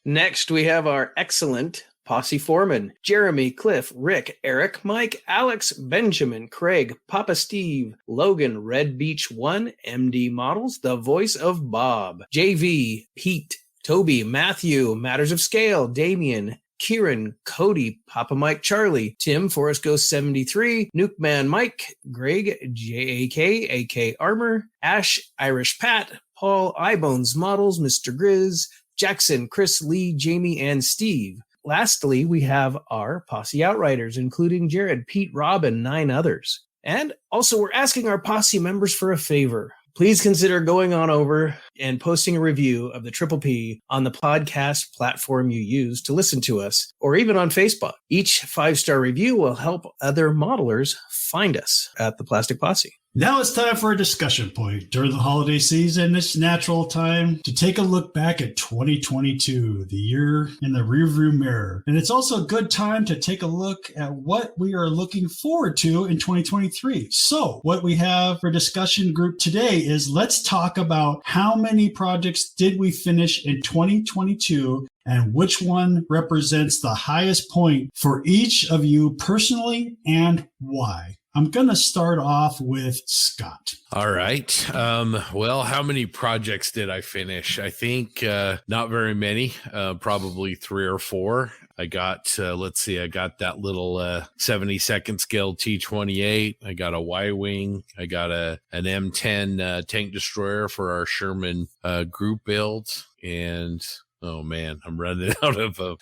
Next, we have our excellent Posse Foreman, Jeremy, Cliff, Rick, Eric, Mike, Alex, Benjamin, Craig, Papa Steve, Logan, Red Beach 1, MD Models, the voice of Bob, JV, Pete, Toby, Matthew, Matters of Scale, Damian, Kieran, Cody, Papa Mike Charlie, Tim, Forest Ghost 73, Nuke Man Mike, Greg, JAK, AK Armor, Ash, Irish Pat, Paul, iBones Models, Mr. Grizz, Jackson, Chris, Lee, Jamie, and Steve. Lastly, we have our Posse Outriders, including Jared, Pete, Rob, and 9 others. And also, we're asking our Posse members for a favor. Please consider going on over and posting a review of the Triple P on the podcast platform you use to listen to us, or even on Facebook. Each 5-star review will help other modelers find us at the Plastic Posse. Now it's time for a discussion point. During the holiday season, it's natural time to take a look back at 2022, the year in the rearview mirror. And it's also a good time to take a look at what we are looking forward to in 2023. So what we have for discussion group today is let's talk about how many projects did we finish in 2022 and which one represents the highest point for each of you personally and why. I'm going to start off with Scott. All right. Well, how many projects did I finish? I think not very many, probably 3 or 4. I got, I got that little 72nd scale T-28. I got a Y-Wing. I got an M10 tank destroyer for our Sherman group build. And oh man, I'm running out of them.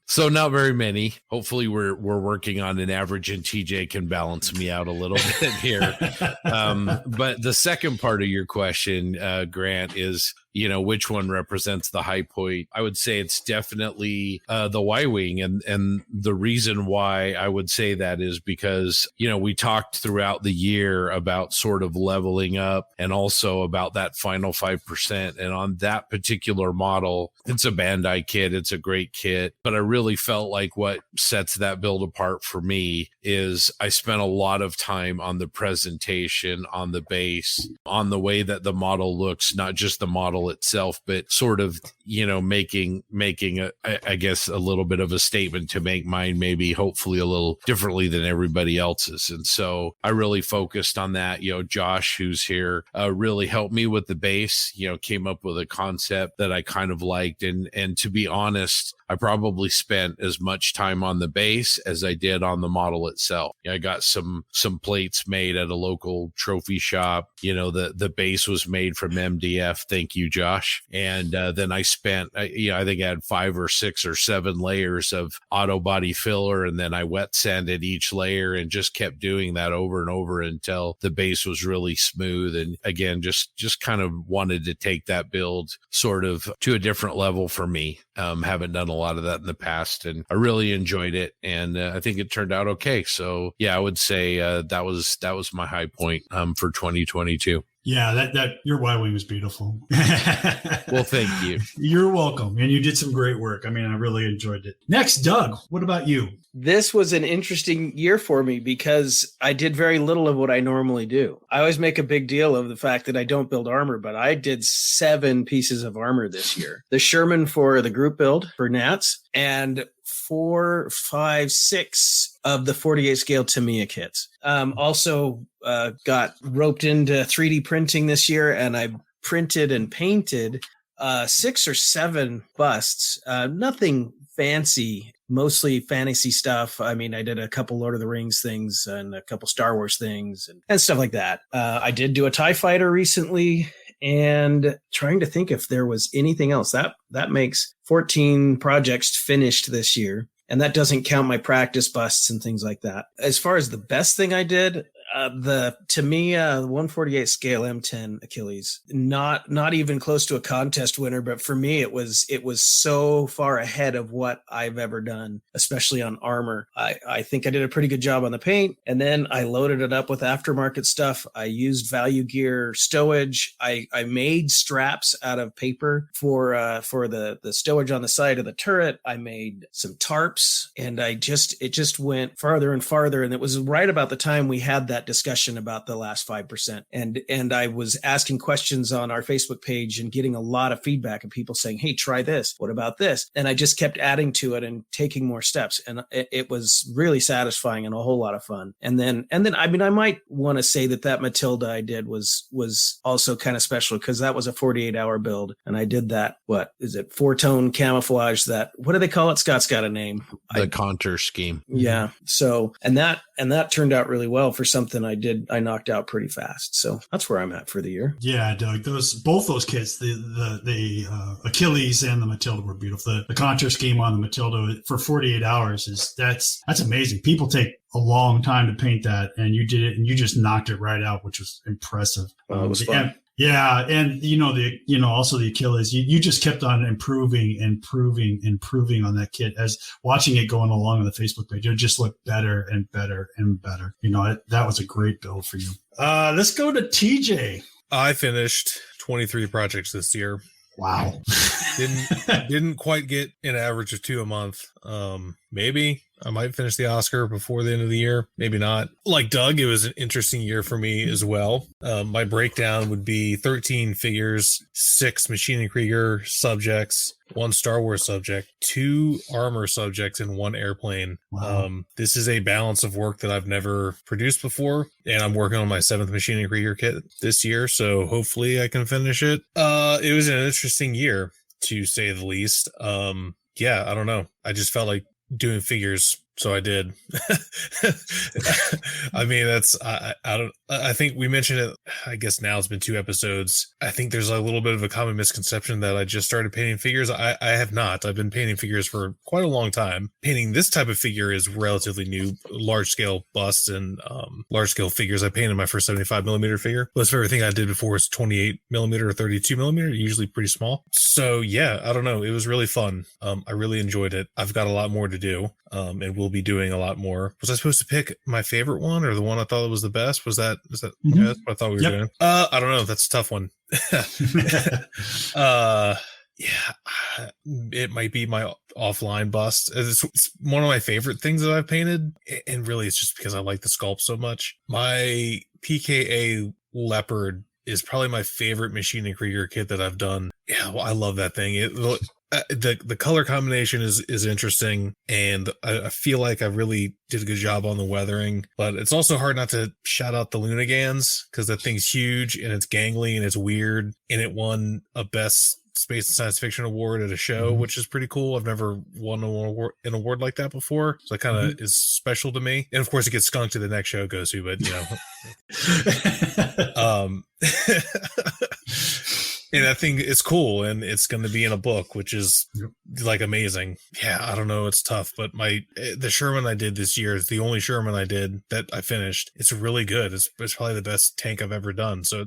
So not very many. Hopefully we're working on an average and TJ can balance me out a little bit here. But the second part of your question, Grant, is, which one represents the high point? I would say it's definitely the Y-Wing. And the reason why I would say that is because, we talked throughout the year about sort of leveling up and also about that final 5%. And on that particular model, it's a Bandai kit. It's a great kit. But I really felt like what sets that build apart for me is I spent a lot of time on the presentation, on the base, on the way that the model looks, not just the model itself, but sort of, making I guess a little bit of a statement to make mine maybe hopefully a little differently than everybody else's. And so I really focused on that. Josh, who's here, really helped me with the base, came up with a concept that I kind of liked. And to be honest, I probably spent as much time on the base as I did on the model itself. I got some plates made at a local trophy shop. The base was made from MDF. Thank you, Josh. And then I spent, I think I had 5 or 6 or 7 layers of auto body filler, and then I wet sanded each layer and just kept doing that over and over until the base was really smooth. And again, just kind of wanted to take that build sort of to a different level for me. Haven't done a lot of that in the past, and I really enjoyed it, and I think it turned out okay. So yeah, I would say that was my high point for 2022. Yeah, that your Y-Wing was beautiful. Well, thank you. You're welcome. And you did some great work. I mean, I really enjoyed it. Next, Doug, what about you? This was an interesting year for me because I did very little of what I normally do. I always make a big deal of the fact that I don't build armor, but I did 7 pieces of armor this year. The Sherman for the group build for Nats, and 4, 5, 6 of the 48 scale Tamiya kits. Also got roped into 3D printing this year, and I printed and painted 6 or 7 busts. Nothing fancy, mostly fantasy stuff. I mean, I did a couple Lord of the Rings things and a couple Star Wars things and stuff like that. I did do a TIE fighter recently, and trying to think if there was anything else. That makes 14 projects finished this year. And that doesn't count my practice busts and things like that. As far as the best thing I did, the Tamiya 148 scale M10 Achilles, not even close to a contest winner, but for me it was so far ahead of what I've ever done, especially on armor. I think I did a pretty good job on the paint, and then I loaded it up with aftermarket stuff. I used value gear stowage. I made straps out of paper for the stowage on the side of the turret. I made some tarps, and it just went farther and farther. And it was right about the time we had that discussion about the last 5%. And I was asking questions on our Facebook page and getting a lot of feedback, and people saying, hey, try this. What about this? And I just kept adding to it and taking more steps. And it was really satisfying and a whole lot of fun. And then, I mean, I might want to say that Matilda I did was also kind of special, because that was a 48-hour build. And I did that, 4-tone camouflage, what do they call it? Scott's got a name. The contour scheme. Yeah. So, and that turned out really well for something I knocked out pretty fast. So that's where I'm at for the year. Yeah, Doug, both those kits, the Achilles and the Matilda were beautiful. The contour scheme on the Matilda for 48 hours that's amazing. People take a long time to paint that, and you did it, and you just knocked it right out, which was impressive. It was fun. Yeah, and also the Achilles, you just kept on improving on that kit. As watching it going along on the Facebook page, it just looked better and better and better. That was a great build for you. Let's go to TJ. I finished 23 projects this year. Wow. Didn't quite get an average of 2 a month. Maybe I might finish the Oscar before the end of the year. Maybe not. Like Doug, it was an interesting year for me as well. My breakdown would be 13 figures, 6 Machine & Krieger subjects, 1 Star Wars subject, 2 armor subjects, and 1 airplane. Wow. This is a balance of work that I've never produced before, and I'm working on my 7th Machine & Krieger kit this year, so hopefully I can finish it. It was an interesting year, to say the least. Yeah, I don't know. I just felt like doing figures, so I did. I mean, I think we mentioned it, I guess now it's been 2 episodes. I think there's a little bit of a common misconception that I just started painting figures. I have not. I've been painting figures for quite a long time. Painting this type of figure is relatively new. Large scale busts and large scale figures. I painted my first 75 millimeter figure. Most of everything I did before was 28 millimeter or 32 millimeter, usually pretty small. So yeah, I don't know. It was really fun. I really enjoyed it. I've got a lot more to do. And we'll be doing a lot more. Was I supposed to pick my favorite one or the one I thought was the best? Is that Mm-hmm. Yeah, that's what I thought we were doing? I don't know. That's a tough one. Yeah, it might be my offline bust. It's one of my favorite things that I've painted. And really it's just because I like the sculpt so much. My PKA Leopard is probably my favorite Machine & Krieger kit that I've done. Yeah, well, I love that thing. The color combination is interesting, and I feel like I really did a good job on the weathering, but it's also hard not to shout out the Lunagans, because that thing's huge and it's gangly and it's weird, and it won a Best Space and Science Fiction Award at a show, which is pretty cool. I've never won an award like that before, so that kind of is special to me. And of course, it gets skunked to the next show it goes to, but And I think it's cool, and it's going to be in a book, which is like amazing. Yeah, I don't know, it's tough, but the Sherman I did this year is the only Sherman I did that I finished. It's really good. It's probably the best tank I've ever done. So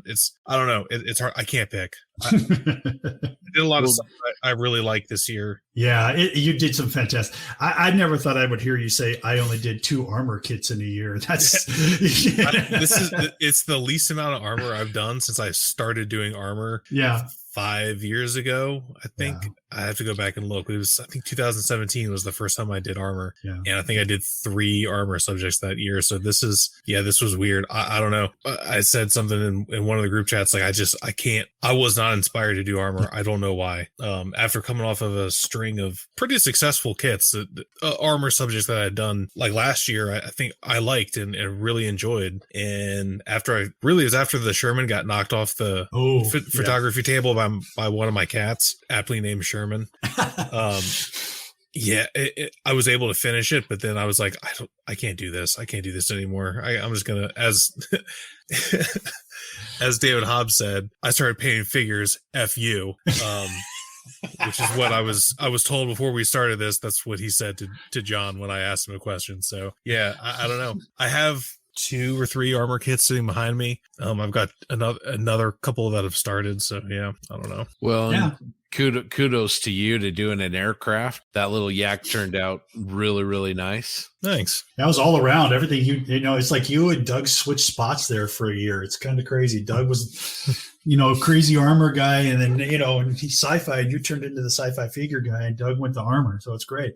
I don't know, it's hard. I can't pick. I did a lot of stuff I really like this year. Yeah, you did some fantastic. I never thought I would hear you say I only did 2 armor kits in a year. That's it's the least amount of armor I've done since I started doing armor. Yeah. 5 years ago, I think. Yeah. I have to go back and look. It was, I think 2017 was the first time I did armor. Yeah. And I think I did 3 armor subjects that year. So this was weird. I don't know. I said something in one of the group chats, like, I was not inspired to do armor. I don't know why. After coming off of a string of pretty successful kits, armor subjects that I had done like last year, I think I liked and really enjoyed. And it was after the Sherman got knocked off the photography table by one of my cats, aptly named Sherman. I was able to finish it, but then I was like, I can't do this. I can't do this anymore. I'm just gonna, as David Hobbs said, I started painting figures. F you. Which is what I was told before we started this. That's what he said to John when I asked him a question. So yeah, I don't know. I have 2 or 3 armor kits sitting behind me. I've got another couple that have started. So yeah, I don't know. Well, yeah. Kudos to you to doing an aircraft. That little yak turned out really, really nice. Thanks. That was all around. Everything it's like you and Doug switched spots there for a year. It's kind of crazy. Doug was, crazy armor guy, and then and he sci-fi, and you turned into the sci-fi figure guy, and Doug went to armor. So it's great.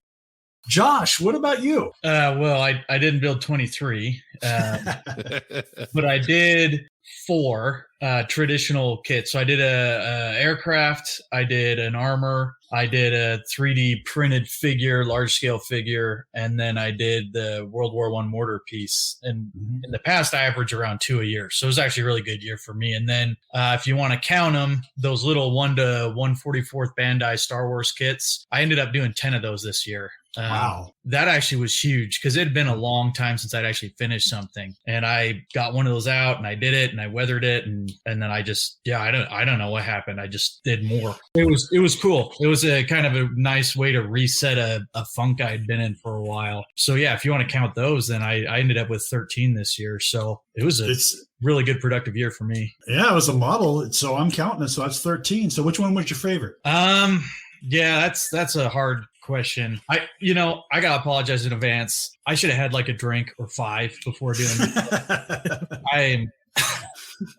Josh, what about you? Well, I didn't build 23, but I did 4 traditional kits. So I did a aircraft, I did an armor, I did a 3D printed figure, large scale figure, and then I did the World War I mortar piece. And in the past, I average around 2 a year. So it was actually a really good year for me. And then if you want to count them, those little 1 to 144th Bandai Star Wars kits, I ended up doing 10 of those this year. Wow. That actually was huge because it had been a long time since I'd actually finished something. And I got one of those out and I did it and I weathered it. And then I just, I don't know what happened. I just did more. It was cool. It was a kind of a nice way to reset a funk I'd been in for a while. So yeah, if you want to count those, then I ended up with 13 this year. So it was really good productive year for me. Yeah, it was a model. So I'm counting it. So that's 13. So which one was your favorite? Yeah, that's a hard question. I gotta apologize in advance. I should have had like a drink or 5 before doing it. I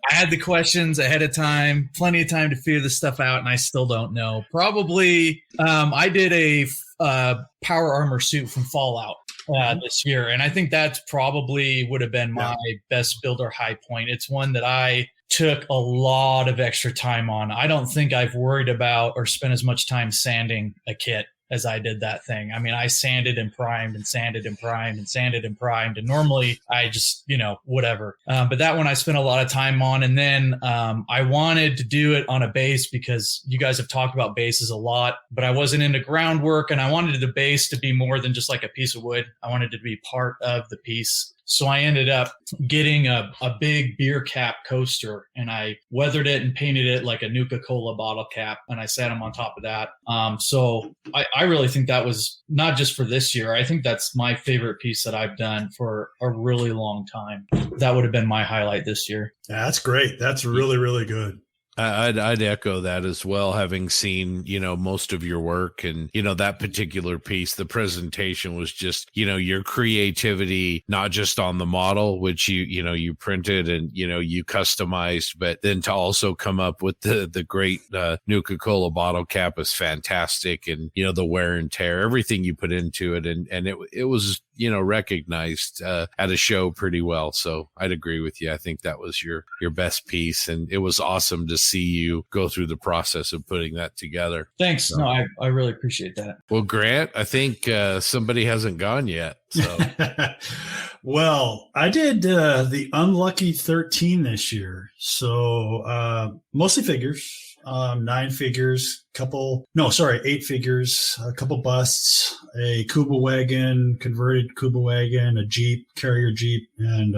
had the questions ahead of time, plenty of time to figure this stuff out, and I still don't know. Probably, I did a power armor suit from Fallout this year, and I think that's probably would have been my best builder high point. It's one that I took a lot of extra time on. I don't think I've worried about or spent as much time sanding a kit as I did that thing. I mean, I sanded and primed and sanded and primed and sanded and primed. And normally I just, whatever. But that one I spent a lot of time on. And then I wanted to do it on a base because you guys have talked about bases a lot, but I wasn't into groundwork and I wanted the base to be more than just like a piece of wood. I wanted it to be part of the piece. So I ended up getting a big beer cap coaster and I weathered it and painted it like a Nuka-Cola bottle cap. And I sat them on top of that. So I really think that was not just for this year. I think that's my favorite piece that I've done for a really long time. That would have been my highlight this year. Yeah, that's great. That's really, really good. I'd echo that as well, having seen, most of your work and, that particular piece. The presentation was just, your creativity, not just on the model, which you printed and, you customized, but then to also come up with the great Nuka-Cola bottle cap is fantastic. And, the wear and tear, everything you put into it. And it was, recognized at a show pretty well. So I'd agree with you. I think that was your best piece. And it was awesome to see you go through the process of putting that together. Thanks. So, no, I really appreciate that. Well, Grant, I think somebody hasn't gone yet. So. Well, I did the unlucky 13 this year. So mostly figures. 9 figures, 8 figures, a couple busts, a Kuba wagon, converted Kuba wagon, a Jeep, carrier Jeep, and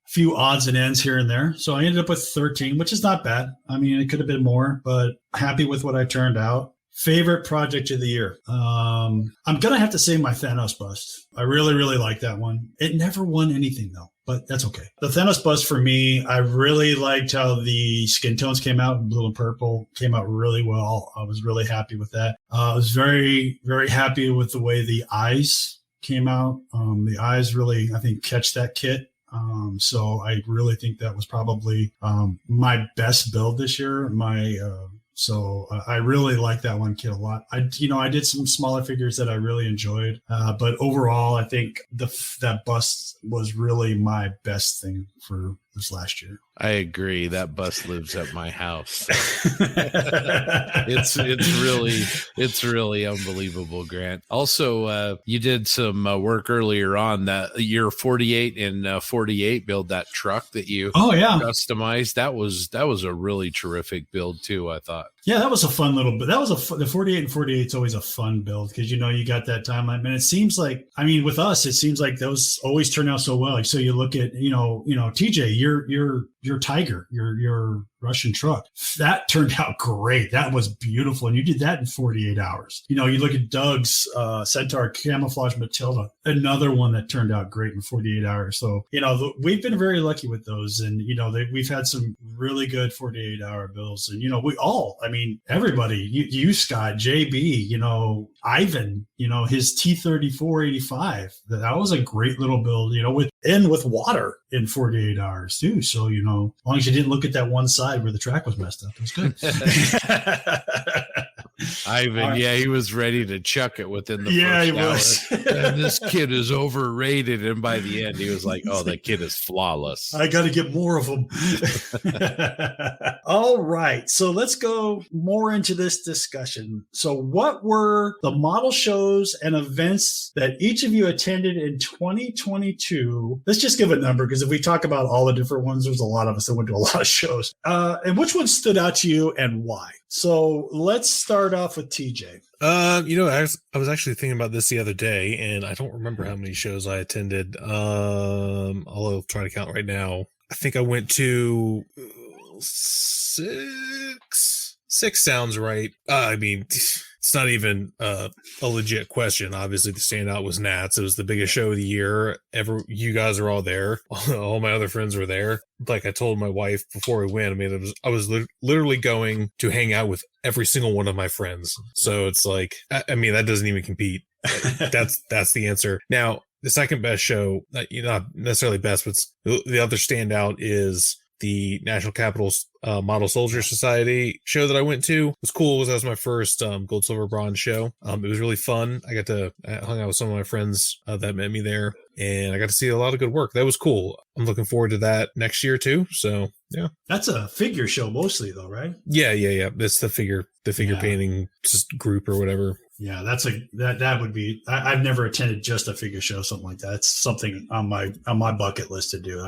few odds and ends here and there. So I ended up with 13, which is not bad. I mean, it could have been more, but happy with what I turned out. Favorite project of the year. I'm going to have to say my Thanos bust. I really, really like that one. It never won anything though, but that's okay. The Thanos bust for me, I really liked how the skin tones came out in blue and purple, came out really well. I was really happy with that. I was very, very happy with the way the eyes came out. The eyes really, I think, catch that kit. So I really think that was probably my best build this year. So I really like that one kit a lot. I did some smaller figures that I really enjoyed, but overall, I think that bust was really my best thing for this last year. I agree. That bust lives at my house. It's really unbelievable, Grant. Also, you did some work earlier on that your 48 and 48 build, that truck that you customized. That was a really terrific build too, I thought. Yeah, that was a fun little bit. The 48 and 48 is always a fun build because you got that timeline. And it seems like, I mean, with us, it seems like those always turn out so well. Like, so you look at, TJ, your Tiger, your Russian truck, that turned out great. That was beautiful. And you did that in 48 hours. You look at Doug's Centaur Camouflage Matilda, another one that turned out great in 48 hours. So, we've been very lucky with those. And, we've had some really good 48-hour builds. And, everybody, you Scott, JB, Ivan, his T-34-85, that was a great little build, with water in 48 hours too. So, as long as you didn't look at that one side where the track was messed up, it was good. Ivan, he was ready to chuck it within the first hour. And this kid is overrated. And by the end, he was like, oh, that kid is flawless. I got to get more of them. All right. So let's go more into this discussion. So what were the model shows and events that each of you attended in 2022? Let's just give a number, because if we talk about all the different ones, there's a lot of us that went to a lot of shows. And which one stood out to you and why? So let's start off with TJ. I was actually thinking about this the other day, and I don't remember how many shows I attended. I'll try to count right now. I think I went to 6. 6 sounds right. It's not even a legit question. Obviously, the standout was Nats. It was the biggest show of the year. You guys are all there. All my other friends were there. Like I told my wife before we went, I was literally going to hang out with every single one of my friends. So it's like, that doesn't even compete. That's the answer. Now, the second best show, not necessarily best, but the other standout is the National Capitals Model Soldier Society show that I went to. It was cool. That was my first gold, silver, bronze show. It was really fun. I hung out with some of my friends that met me there, and I got to see a lot of good work. That was cool. I'm looking forward to that next year too. So yeah. That's a figure show mostly though, right? Yeah. It's the figure painting just group or whatever. Yeah, that would be. I've never attended just a figure show, something like that. It's something on my bucket list to do.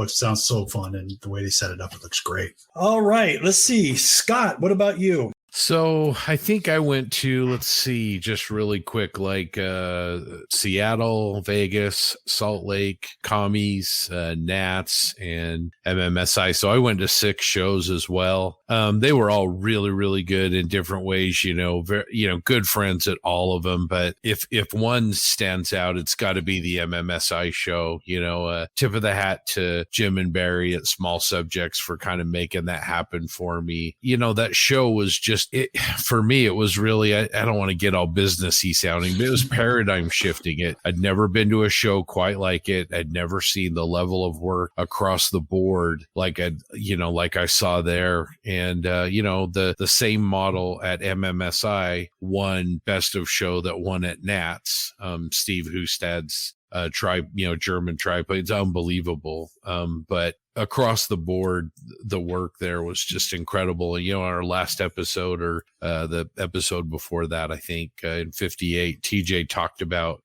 Sounds so fun, and the way they set it up, it looks great. All right, let's see, Scott. What about you? So I think I went to, just really quick, Seattle, Vegas, Salt Lake, Commies, Nats, and MMSI. So I went to 6 shows as well. They were all really, really good in different ways, good friends at all of them. But if one stands out, it's got to be the MMSI show, tip of the hat to Jim and Barry at Small Subjects for kind of making that happen for me. That show was just, for me, it was really, I don't want to get all businessy sounding, but it was paradigm shifting. I'd never been to a show quite like it. I'd never seen the level of work across the board like I saw there. And, the same model at MMSI won best of show that won at Nats, Steve Hustad's German triplane. It's unbelievable. But across the board, the work there was just incredible. And, our last episode or the episode before that, I think in 58, TJ talked about,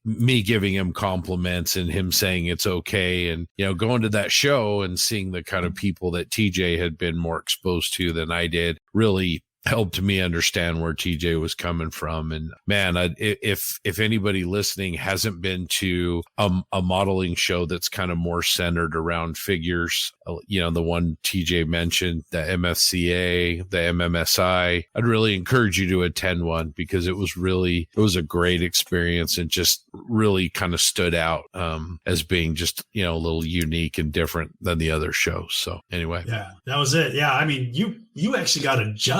me giving him compliments and him saying it's okay. And, going to that show and seeing the kind of people that TJ had been more exposed to than I did really helped me understand where TJ was coming from. And man, if anybody listening hasn't been to a modeling show that's kind of more centered around figures, the one TJ mentioned, the MFCA, the MMSI, I'd really encourage you to attend one, because it was a great experience and just really kind of stood out as being just, a little unique and different than the other shows. So anyway. Yeah, that was it. Yeah. I mean, you actually got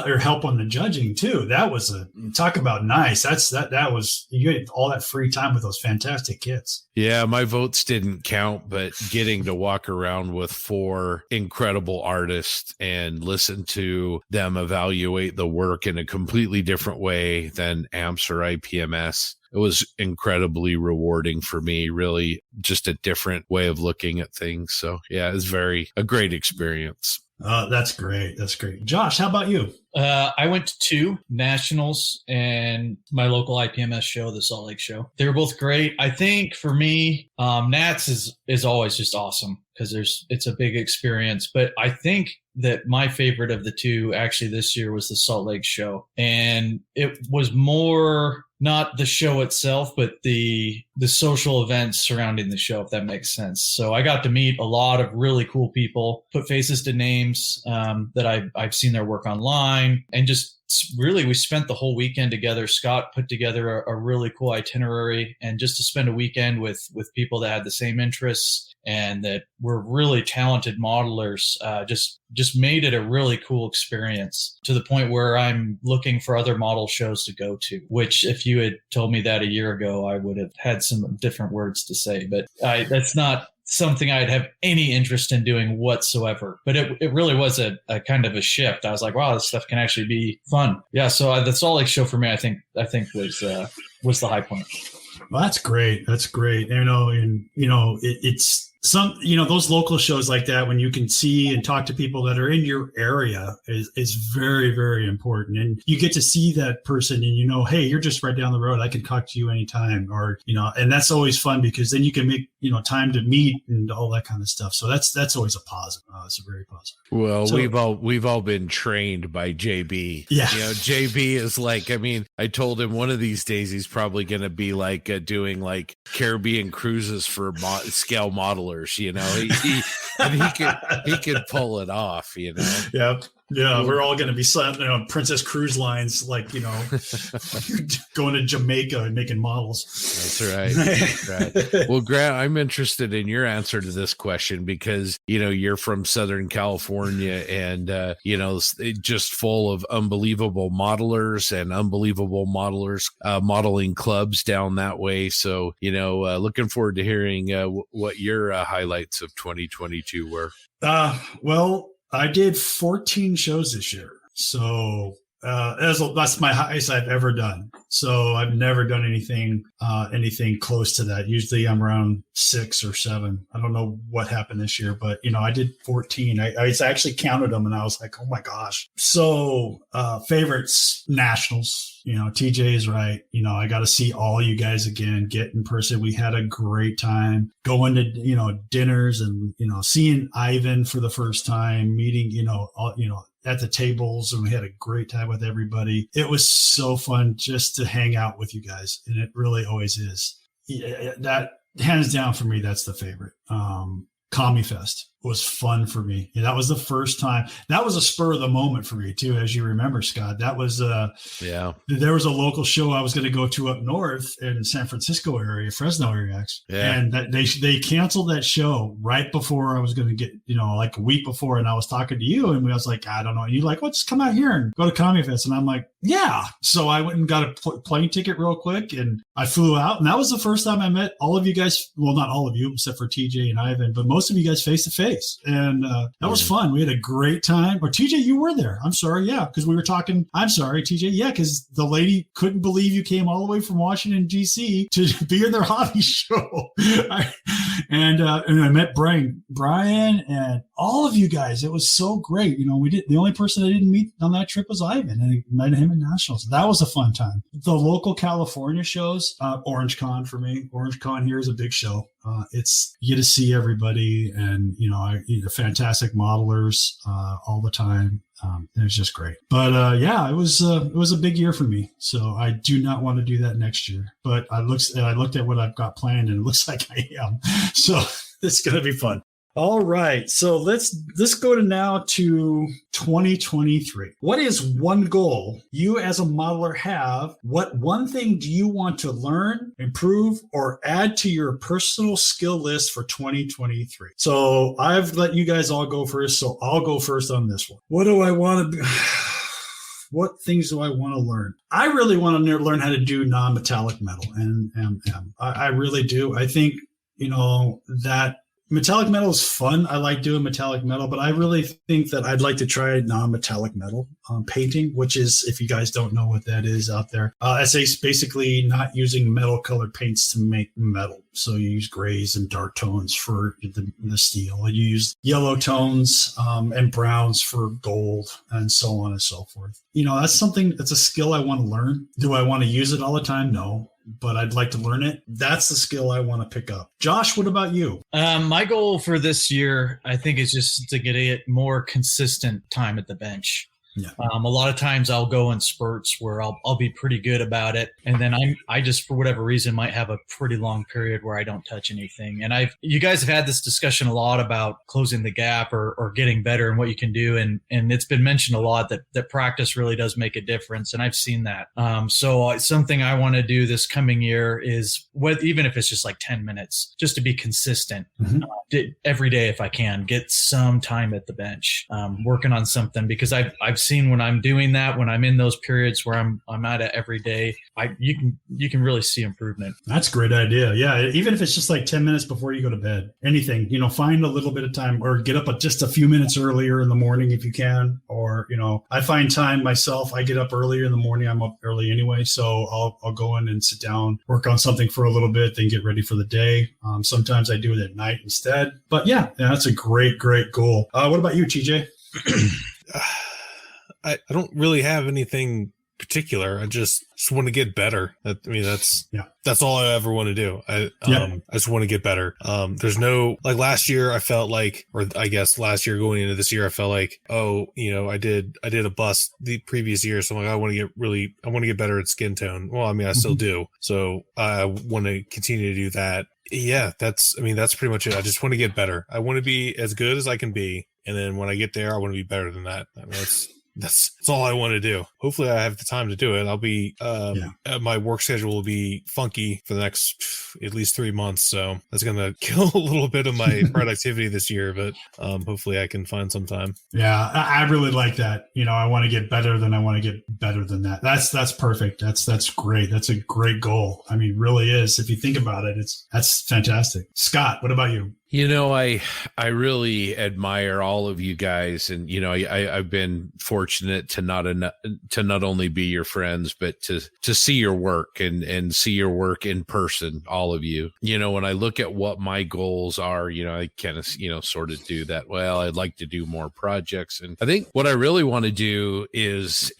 or help on the judging too. That was talk about nice. That was, you had all that free time with those fantastic kits. Yeah, my votes didn't count, but getting to walk around with 4 incredible artists and listen to them evaluate the work in a completely different way than AMPS or IPMS, it was incredibly rewarding for me, really just a different way of looking at things. So yeah, it was a great experience. That's great. That's great. Josh, how about you? I went to 2 nationals and my local IPMS show, the Salt Lake show. They were both great. I think for me, Nats is always just awesome because it's a big experience. But I think that my favorite of the 2 actually this year was the Salt Lake show. And it was more not the show itself, but the social events surrounding the show, if that makes sense. So I got to meet a lot of really cool people, put faces to names that I've seen their work online, and just really we spent the whole weekend together. Scott put together a really cool itinerary, and just to spend a weekend with people that had the same interests and that were really talented modelers, just made it a really cool experience, to the point where I'm looking for other model shows to go to, which if you had told me that a year ago, I would have had some different words to say, but that's not something I'd have any interest in doing whatsoever. But it really was a kind of a shift. I was like, wow, this stuff can actually be fun. Yeah. So the Salt Lake show for me, I think was the high point. Well, that's great. That's great. It's some, those local shows like that, when you can see and talk to people that are in your area is very, very important. And you get to see that person and, hey, you're just right down the road. I can talk to you anytime, or, and that's always fun, because then you can make, time to meet and all that kind of stuff. So that's always a positive. It's a very positive. Well, so, we've all been trained by JB. Yeah. JB is like, I told him one of these days he's probably going to be like doing like Caribbean cruises for scale modelers. He could pull it off. Yep. Yeah, we're all going to be Princess Cruise Lines, like, going to Jamaica and making models. That's right. Well, Grant, I'm interested in your answer to this question, because, you're from Southern California and, just full of unbelievable modelers and unbelievable modeling clubs down that way. So, looking forward to hearing what your highlights of 2022 were. Well, I did 14 shows this year. So that's my highest I've ever done. So I've never done anything close to that. Usually I'm around 6 or 7. I don't know what happened this year, but I did 14. I actually counted them and I was like, oh my gosh. So favorites, nationals. TJ is right. I got to see all you guys again, get in person. We had a great time going to, dinners and, seeing Ivan for the first time, meeting, at the tables, and we had a great time with everybody. It was so fun just to hang out with you guys. And it really always is. That hands down for me, that's the favorite. Commie Fest was fun for me. And that was the first time. That was a spur of the moment for me too, as you remember, Scott. That was there was a local show I was going to go to up north in San Francisco area, Fresno area, actually. Yeah. And they canceled that show right before I was going to get, like a week before, and I was talking to you and I was like, I don't know. And you're like, well, just come out here and go to Commie Fest. And I'm like, yeah. So I went and got a plane ticket real quick and I flew out, and that was the first time I met all of you guys. Well, not all of you except for TJ and Ivan, but most of you guys face to face. And that was fun. We had a great time. Or TJ, you were there. I'm sorry. Yeah. Because we were talking. I'm sorry, TJ. Yeah. Because the lady couldn't believe you came all the way from Washington, D.C. to be in their hobby show. And I met Brian and all of you guys. It was so great. The only person I didn't meet on that trip was Ivan, and I met him in Nationals. That was a fun time. The local California shows, Orange Con for me. Orange Con here is a big show. You get to see everybody, and fantastic modelers all the time. It was just great. But it was a big year for me. So I do not want to do that next year. But I looked at what I've got planned, and it looks like I am. So it's going to be fun. All right. So let's go to 2023. What is one goal you as a modeler have? What one thing do you want to learn, improve, or add to your personal skill list for 2023? So I've let you guys all go first. So I'll go first on this one. What do I want to What things do I want to learn? I really want to learn how to do non-metallic metal and MM. I really do. I think, that metallic metal is fun. I like doing metallic metal, but I really think that I'd like to try non-metallic metal painting, which is, if you guys don't know what that is out there, it's basically not using metal colored paints to make metal. So you use grays and dark tones for the steel. You use yellow tones and browns for gold, and so on and so forth. That's a skill I want to learn. Do I want to use it all the time? No. But I'd like to learn it. That's the skill I want to pick up. Josh, what about you? My goal for this year, I think, is just to get more consistent time at the bench. Yeah. A lot of times I'll go in spurts where I'll be pretty good about it, and then I just, for whatever reason, might have a pretty long period where I don't touch anything. And you guys have had this discussion a lot about closing the gap or getting better and what you can do, and it's been mentioned a lot that practice really does make a difference, and I've seen that. So something I want to do this coming year is, even if it's just like 10 minutes, just to be consistent every day if I can, get some time at the bench, working on something, because I've seen when I'm doing that, when I'm in those periods where I'm at it every day, you can really see improvement. That's a great idea. Yeah, even if it's just like 10 minutes before you go to bed, anything, find a little bit of time, or get up just a few minutes earlier in the morning if you can. Or, I find time myself. I get up earlier in the morning. I'm up early anyway, so I'll go in and sit down, work on something for a little bit, then get ready for the day. Sometimes I do it at night instead. But yeah, that's a great goal. What about you, TJ? I don't really have anything particular. I just want to get better. That's all I ever want to do. I just want to get better. There's no, like last year I felt like, or I guess last year going into this year, I felt like, I did a bust the previous year. So I'm like, I want to get better at skin tone. Well, I still do. So I want to continue to do that. Yeah, that's pretty much it. I just want to get better. I want to be as good as I can be. And then when I get there, I want to be better than that. That's all I want to do. Hopefully I have the time to do it. I'll be, my work schedule will be funky for the next at least 3 months. So that's going to kill a little bit of my productivity this year, but hopefully I can find some time. Yeah, I really like that. I want to get better than I want to get better than that. That's perfect. That's great. That's a great goal. Really is. If you think about it, that's fantastic. Scott, what about you? I really admire all of you guys, and I've been fortunate to not only be your friends, but to see your work and see your work in person, all of you. When I look at what my goals are, I kind of sort of do that. Well, I'd like to do more projects, and I think what I really want to do is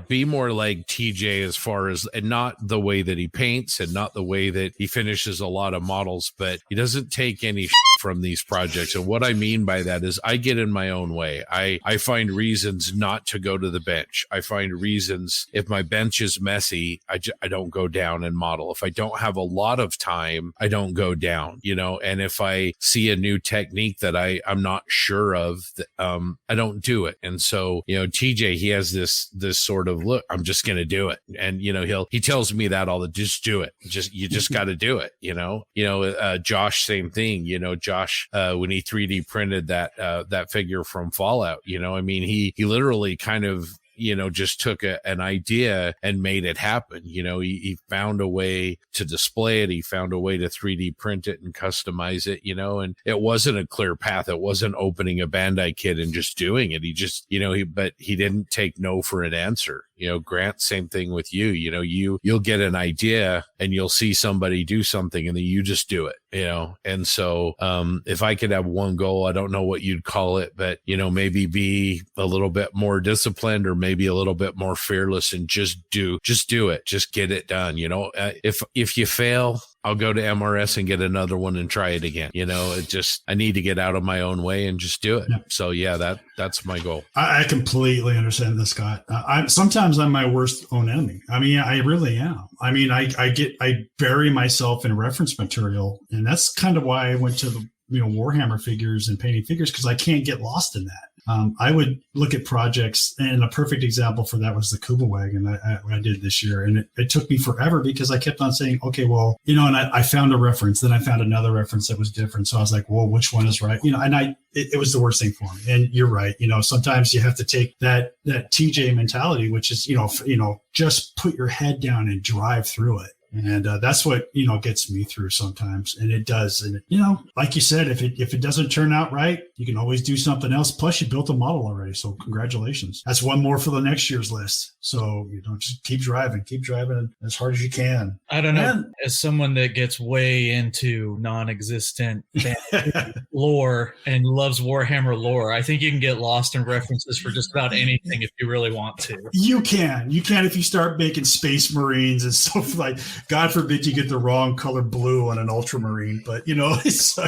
be more like TJ, as far as, and not the way that he paints and not the way that he finishes a lot of models, but he doesn't take any from these projects. And what I mean by that is I get in my own way. I find reasons not to go to the bench. I find reasons, if my bench is messy, I don't go down and model. If I don't have a lot of time, I don't go down, and if I see a new technique that I'm not sure of, I don't do it. And so, TJ, he has this sort of look, I'm just going to do it. And, he tells me that just do it. You just got to do it. Josh, same thing, Josh, when he 3D printed that figure from Fallout, he literally kind of, just took an idea and made it happen. He found a way to display it. He found a way to 3D print it and customize it, and it wasn't a clear path. It wasn't opening a Bandai kit and just doing it. He just, but he didn't take no for an answer. Grant, same thing with you. You'll get an idea and you'll see somebody do something and then you just do it. And so if I could have one goal, I don't know what you'd call it, but maybe be a little bit more disciplined or maybe a little bit more fearless and just do it, just get it done. If you fail, I'll go to MRS and get another one and try it again. I need to get out of my own way and just do it. Yeah. So that's my goal. I completely understand this, Scott. Sometimes I'm my worst own enemy. I mean, I really am. I mean, I bury myself in reference material, and that's kind of why I went to the Warhammer figures and painting figures, because I can't get lost in that. I would look at projects, and a perfect example for that was the Kuba wagon I did this year. And it took me forever because I kept on saying, okay, well, and I found a reference, then I found another reference that was different. So I was like, well, which one is right? And it was the worst thing for me. And you're right. Sometimes you have to take that TJ mentality, which is, just put your head down and drive through it. And that's what, gets me through sometimes. And it does. And, like you said, if it doesn't turn out right, you can always do something else. Plus, you built a model already. So congratulations. That's one more for the next year's list. So, just keep driving as hard as you can. I don't know. As someone that gets way into non-existent lore and loves Warhammer lore, I think you can get lost in references for just about anything if you really want to. You can if you start making Space Marines and stuff like. God forbid you get the wrong color blue on an ultramarine, but it's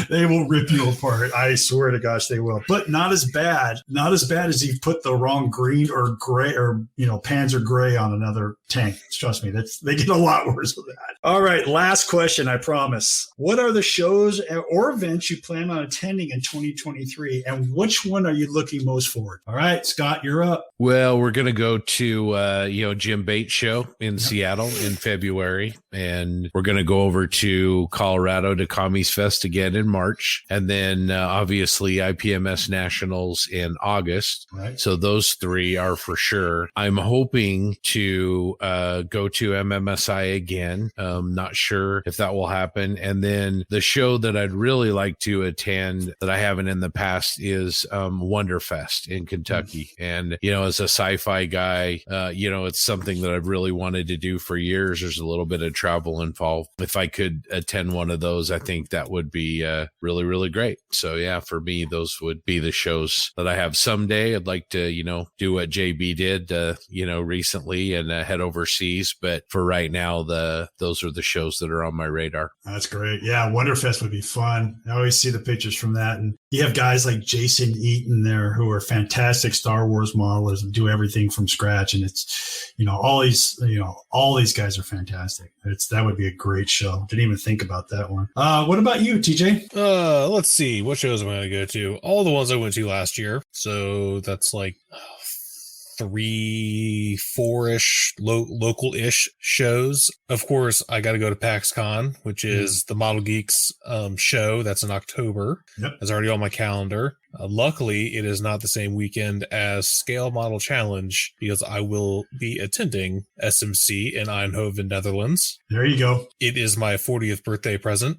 they will rip you apart. I swear to gosh, they will. But not as bad as you've put the wrong green or gray or Panzer gray on another tank. Trust me, they get a lot worse with that. All right, last question, I promise. What are the shows or events you plan on attending in 2023, and which one are you looking most forward? All right, Scott, you're up. Well, we're going to go to Jim Bates show in Seattle in February, and we're going to go over to Colorado to Commies Fest again in March, and then obviously IPMS Nationals in August. Right. So those three are for sure. I'm hoping to go to MMSI again. Not sure if that will happen. And then the show that I'd really like to attend that I haven't in the past is Wonderfest in Kentucky. And as a sci-fi guy, it's something that I've really wanted to do for years. There's a little bit of travel involved. If I could attend one of those, I think that would be really, really great. So yeah, for me, those would be the shows that I have. Someday I'd like to, do what JB did, recently and head overseas. But for right now, those are the shows that are on my radar. That's great. Yeah, Wonderfest would be fun. I always see the pictures from that. And you have guys like Jason Eaton there who are fantastic Star Wars modelers and do everything from scratch. And it's, all these guys are fantastic. That would be a great show. Didn't even think about that one. What about you, TJ? Let's see. What shows am I going to go to? All the ones I went to last year. So that's like 3-4-ish local-ish shows. Of course, I got to go to PAX Con, which is the Model Geeks show. That's in October. Yep. That's already on my calendar. Luckily, it is not the same weekend as Scale Model Challenge because I will be attending SMC in Eindhoven, Netherlands. There you go. It is my 40th birthday present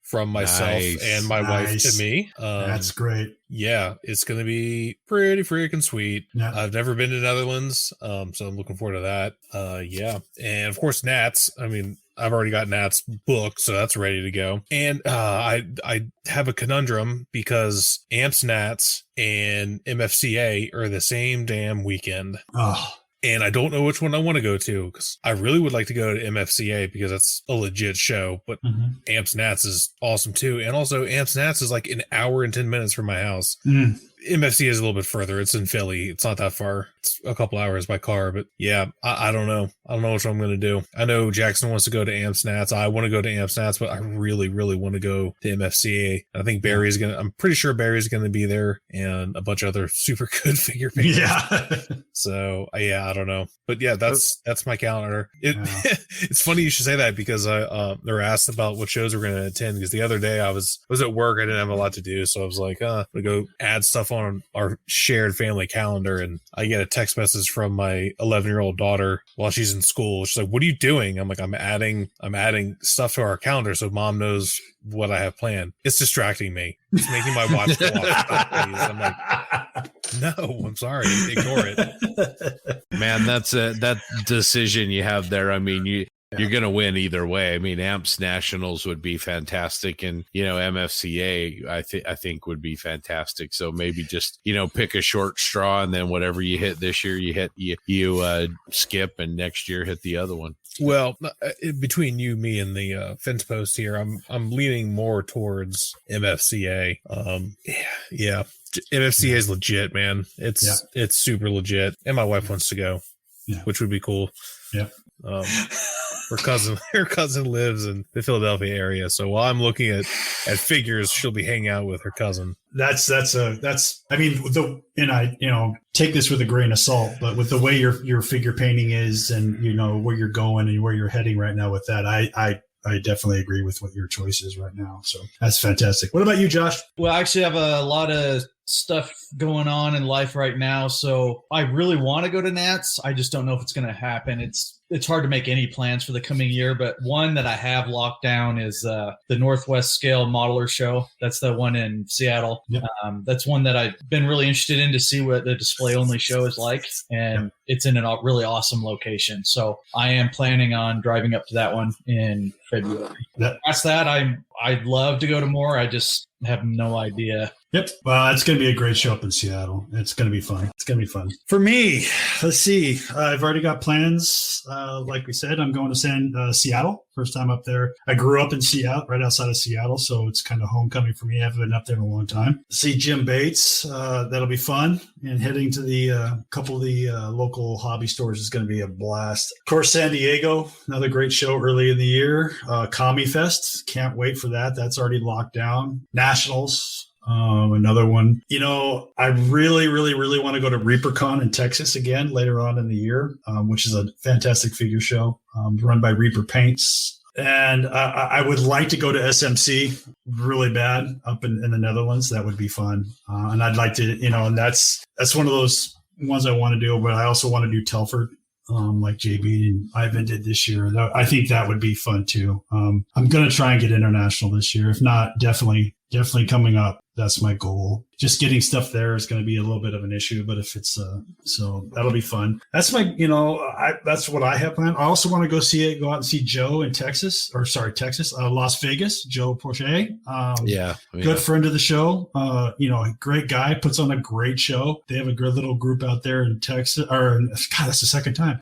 from myself and my wife to me. That's great. Yeah, it's going to be pretty freaking sweet. Yeah. I've never been to Netherlands, so I'm looking forward to that. Yeah. And of course, Nats. I mean, I've already got Nat's book, so that's ready to go. And I have a conundrum because AMPS Nats and MFCA are the same damn weekend. Oh. And I don't know which one I want to go to because I really would like to go to MFCA because that's a legit show. But AMPS Nats is awesome too. And also AMPS Nats is like an hour and 10 minutes from my house. MFC is a little bit further. It's in Philly. It's not that far. It's a couple hours by car, but yeah, I don't know. I don't know what I'm going to do. I know Jackson wants to go to AMPS Nats. I want to go to AMPS Nats, but I really, really want to go to MFCA. I think I'm pretty sure Barry's going to be there and a bunch of other super good figure painters. Yeah. So yeah, I don't know, but yeah, that's my calendar. It's funny you should say that because they were asked about what shows we're going to attend because the other day I was at work. I didn't have a lot to do. So I was like, I'm going to go add stuff on our shared family calendar. And I get a text message from my 11-year-old daughter while she's in school. She's like, what are you doing? I'm like, I'm adding stuff to our calendar so mom knows what I have planned. It's distracting me. It's making my watch go off. I'm like, no, I'm sorry. Ignore it. Man, that decision you have there. I mean, You're going to win either way. I mean, AMPS Nationals would be fantastic, and MFCA I think would be fantastic. So maybe just pick a short straw, and then whatever you hit this year, you skip, and next year hit the other one. Well, between you, me, and the fence post here, I'm leaning more towards MFCA. Yeah. MFCA is legit, man. It's super legit, and my wife wants to go, which would be cool. Yeah. Her cousin lives in the Philadelphia area, so while I'm looking at figures, she'll be hanging out with her cousin. I mean, take this with a grain of salt, but with the way your figure painting is, and where you're going and where you're heading right now with that, I definitely agree with what your choice is right now. So that's fantastic. What about you, Josh? Well, I actually have a lot of stuff going on in life right now, so I really want to go to Nats. I just don't know if it's going to happen. It's hard to make any plans for the coming year, but one that I have locked down is the Northwest Scale Modeler Show. That's the one in Seattle. Yep. That's one that I've been really interested in to see what the display-only show is like, and it's in a really awesome location. So I am planning on driving up to that one in February. Past that, I'd love to go to more. I just have no idea. Yep. Well, it's going to be a great show up in Seattle. It's going to be fun. For me, let's see. I've already got plans. Like we said, I'm going to Seattle. First time up there. I grew up in Seattle, right outside of Seattle, so it's kind of homecoming for me. I haven't been up there in a long time. See Jim Bates. That'll be fun. And heading to the couple of the local hobby stores is going to be a blast. Of course, San Diego, another great show early in the year. Commie Fest. Can't wait for that. That's already locked down. Nationals. Another one. I really, really, really want to go to ReaperCon in Texas again later on in the year, which is a fantastic figure show run by Reaper Paints. And I would like to go to SMC really bad up in the Netherlands. That would be fun. And I'd like to, and that's one of those ones I want to do, but I also want to do Telford. Like JB and Ivan did this year. I think that would be fun too. I'm going to try and get international this year. If not, definitely coming up. That's my goal. Just getting stuff there is going to be a little bit of an issue, but if it's so that'll be fun. That's my, that's what I have planned. I also want to go out and see Joe in Texas, Las Vegas, Joe Porcher. Good friend of the show. Great guy, puts on a great show. They have a good little group out there in Texas, that's the second time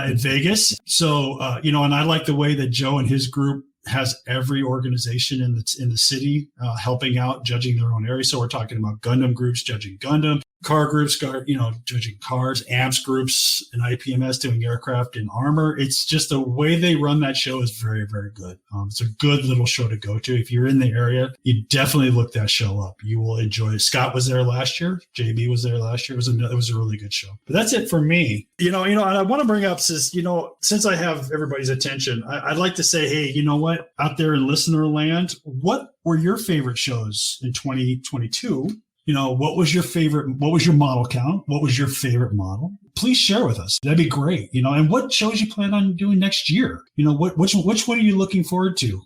in Vegas. So, and I like the way that Joe and his group has every organization in the city helping out, judging their own area. So we're talking about Gundam groups judging Gundam, car groups, judging cars, AMPS groups, and IPMS doing aircraft and armor. It's just the way they run that show is very, very good. It's a good little show to go to. If you're in the area, you definitely look that show up. You will enjoy it. Scott was there last year. JB was there last year. It was a really good show. But that's it for me. And I want to bring up since I have everybody's attention, I'd like to say, hey, you know what? Out there in listener land, what were your favorite shows in 2022? What was your model count? What was your favorite model? Please share with us. That'd be great. And what shows you plan on doing next year? Which one are you looking forward to?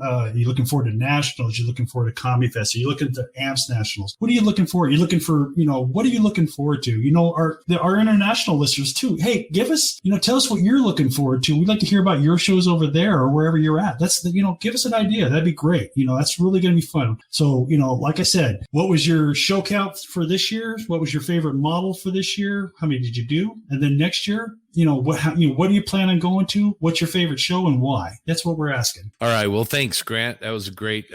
Are you looking forward to Nationals? You're looking forward to Commie Fest? Are you looking to AMPS Nationals? What are you looking for? You're looking for, what are you looking forward to? Our international listeners too. Hey, give us, tell us what you're looking forward to. We'd like to hear about your shows over there or wherever you're at. That's give us an idea. That'd be great. That's really going to be fun. So, like I said, what was your show count for this year? What was your favorite model for this year? How many did you do? And then next year, what do you plan on going to? What's your favorite show and why? That's what we're asking. All right. Well, thanks, Grant. That was a great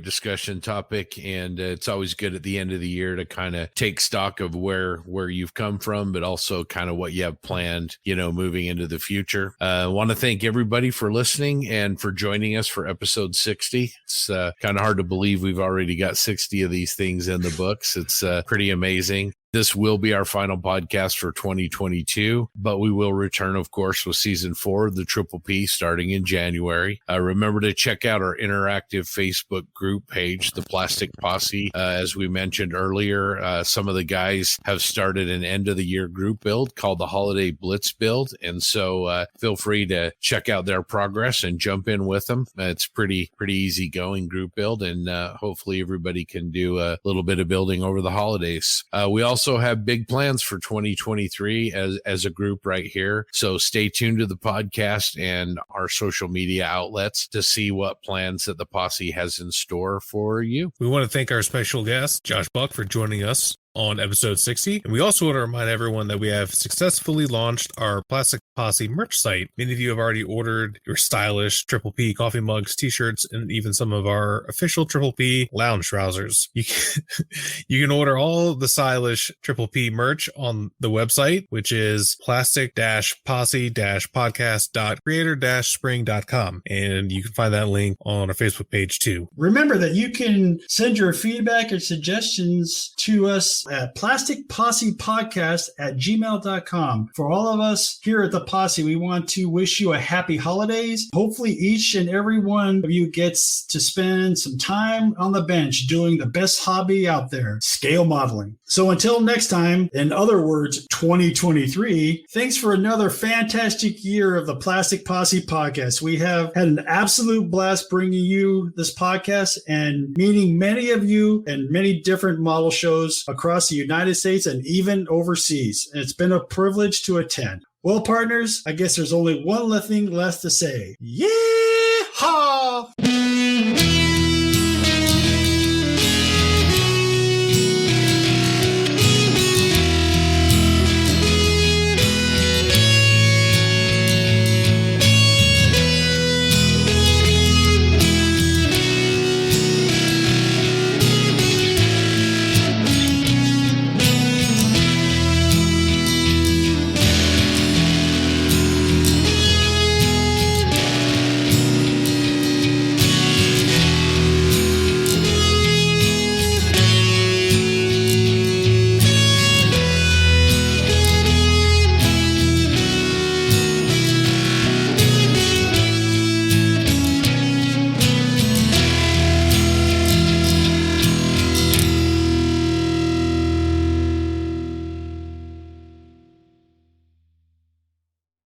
discussion topic. And it's always good at the end of the year to kind of take stock of where you've come from, but also kind of what you have planned, moving into the future. I want to thank everybody for listening and for joining us for episode 60. It's kind of hard to believe we've already got 60 of these things in the books. It's pretty amazing. This will be our final podcast for 2022, but we will return, of course, with season 4 of the Triple P starting in January. Remember to check out our interactive Facebook group page, the Plastic Posse. As we mentioned earlier, some of the guys have started an end of the year group build called the Holiday Blitz build. And so feel free to check out their progress and jump in with them. It's pretty easy going group build, and hopefully everybody can do a little bit of building over the holidays. We also also have big plans for 2023 as a group right here. So stay tuned to the podcast and our social media outlets to see what plans that the posse has in store for you. We want to thank our special guest, Josh Buck, for joining us on episode 60. And we also want to remind everyone that we have successfully launched our Plastic Posse merch site. Many of you have already ordered your stylish Triple P coffee mugs, t-shirts, and even some of our official Triple P lounge trousers. You can order all the stylish Triple P merch on the website, which is plastic-posse-podcast.creator-spring.com. And you can find that link on our Facebook page too. Remember that you can send your feedback or suggestions to us at plasticpossepodcast@gmail.com. For all of us here at the Posse, we want to wish you a happy holidays. Hopefully each and every one of you gets to spend some time on the bench doing the best hobby out there, scale modeling. So until next time, in other words, 2023, thanks for another fantastic year of the Plastic Posse podcast. We have had an absolute blast bringing you this podcast and meeting many of you and many different model shows across the United States and even overseas. And it's been a privilege to attend. Well, partners, I guess there's only one thing left to say. Yeehaw!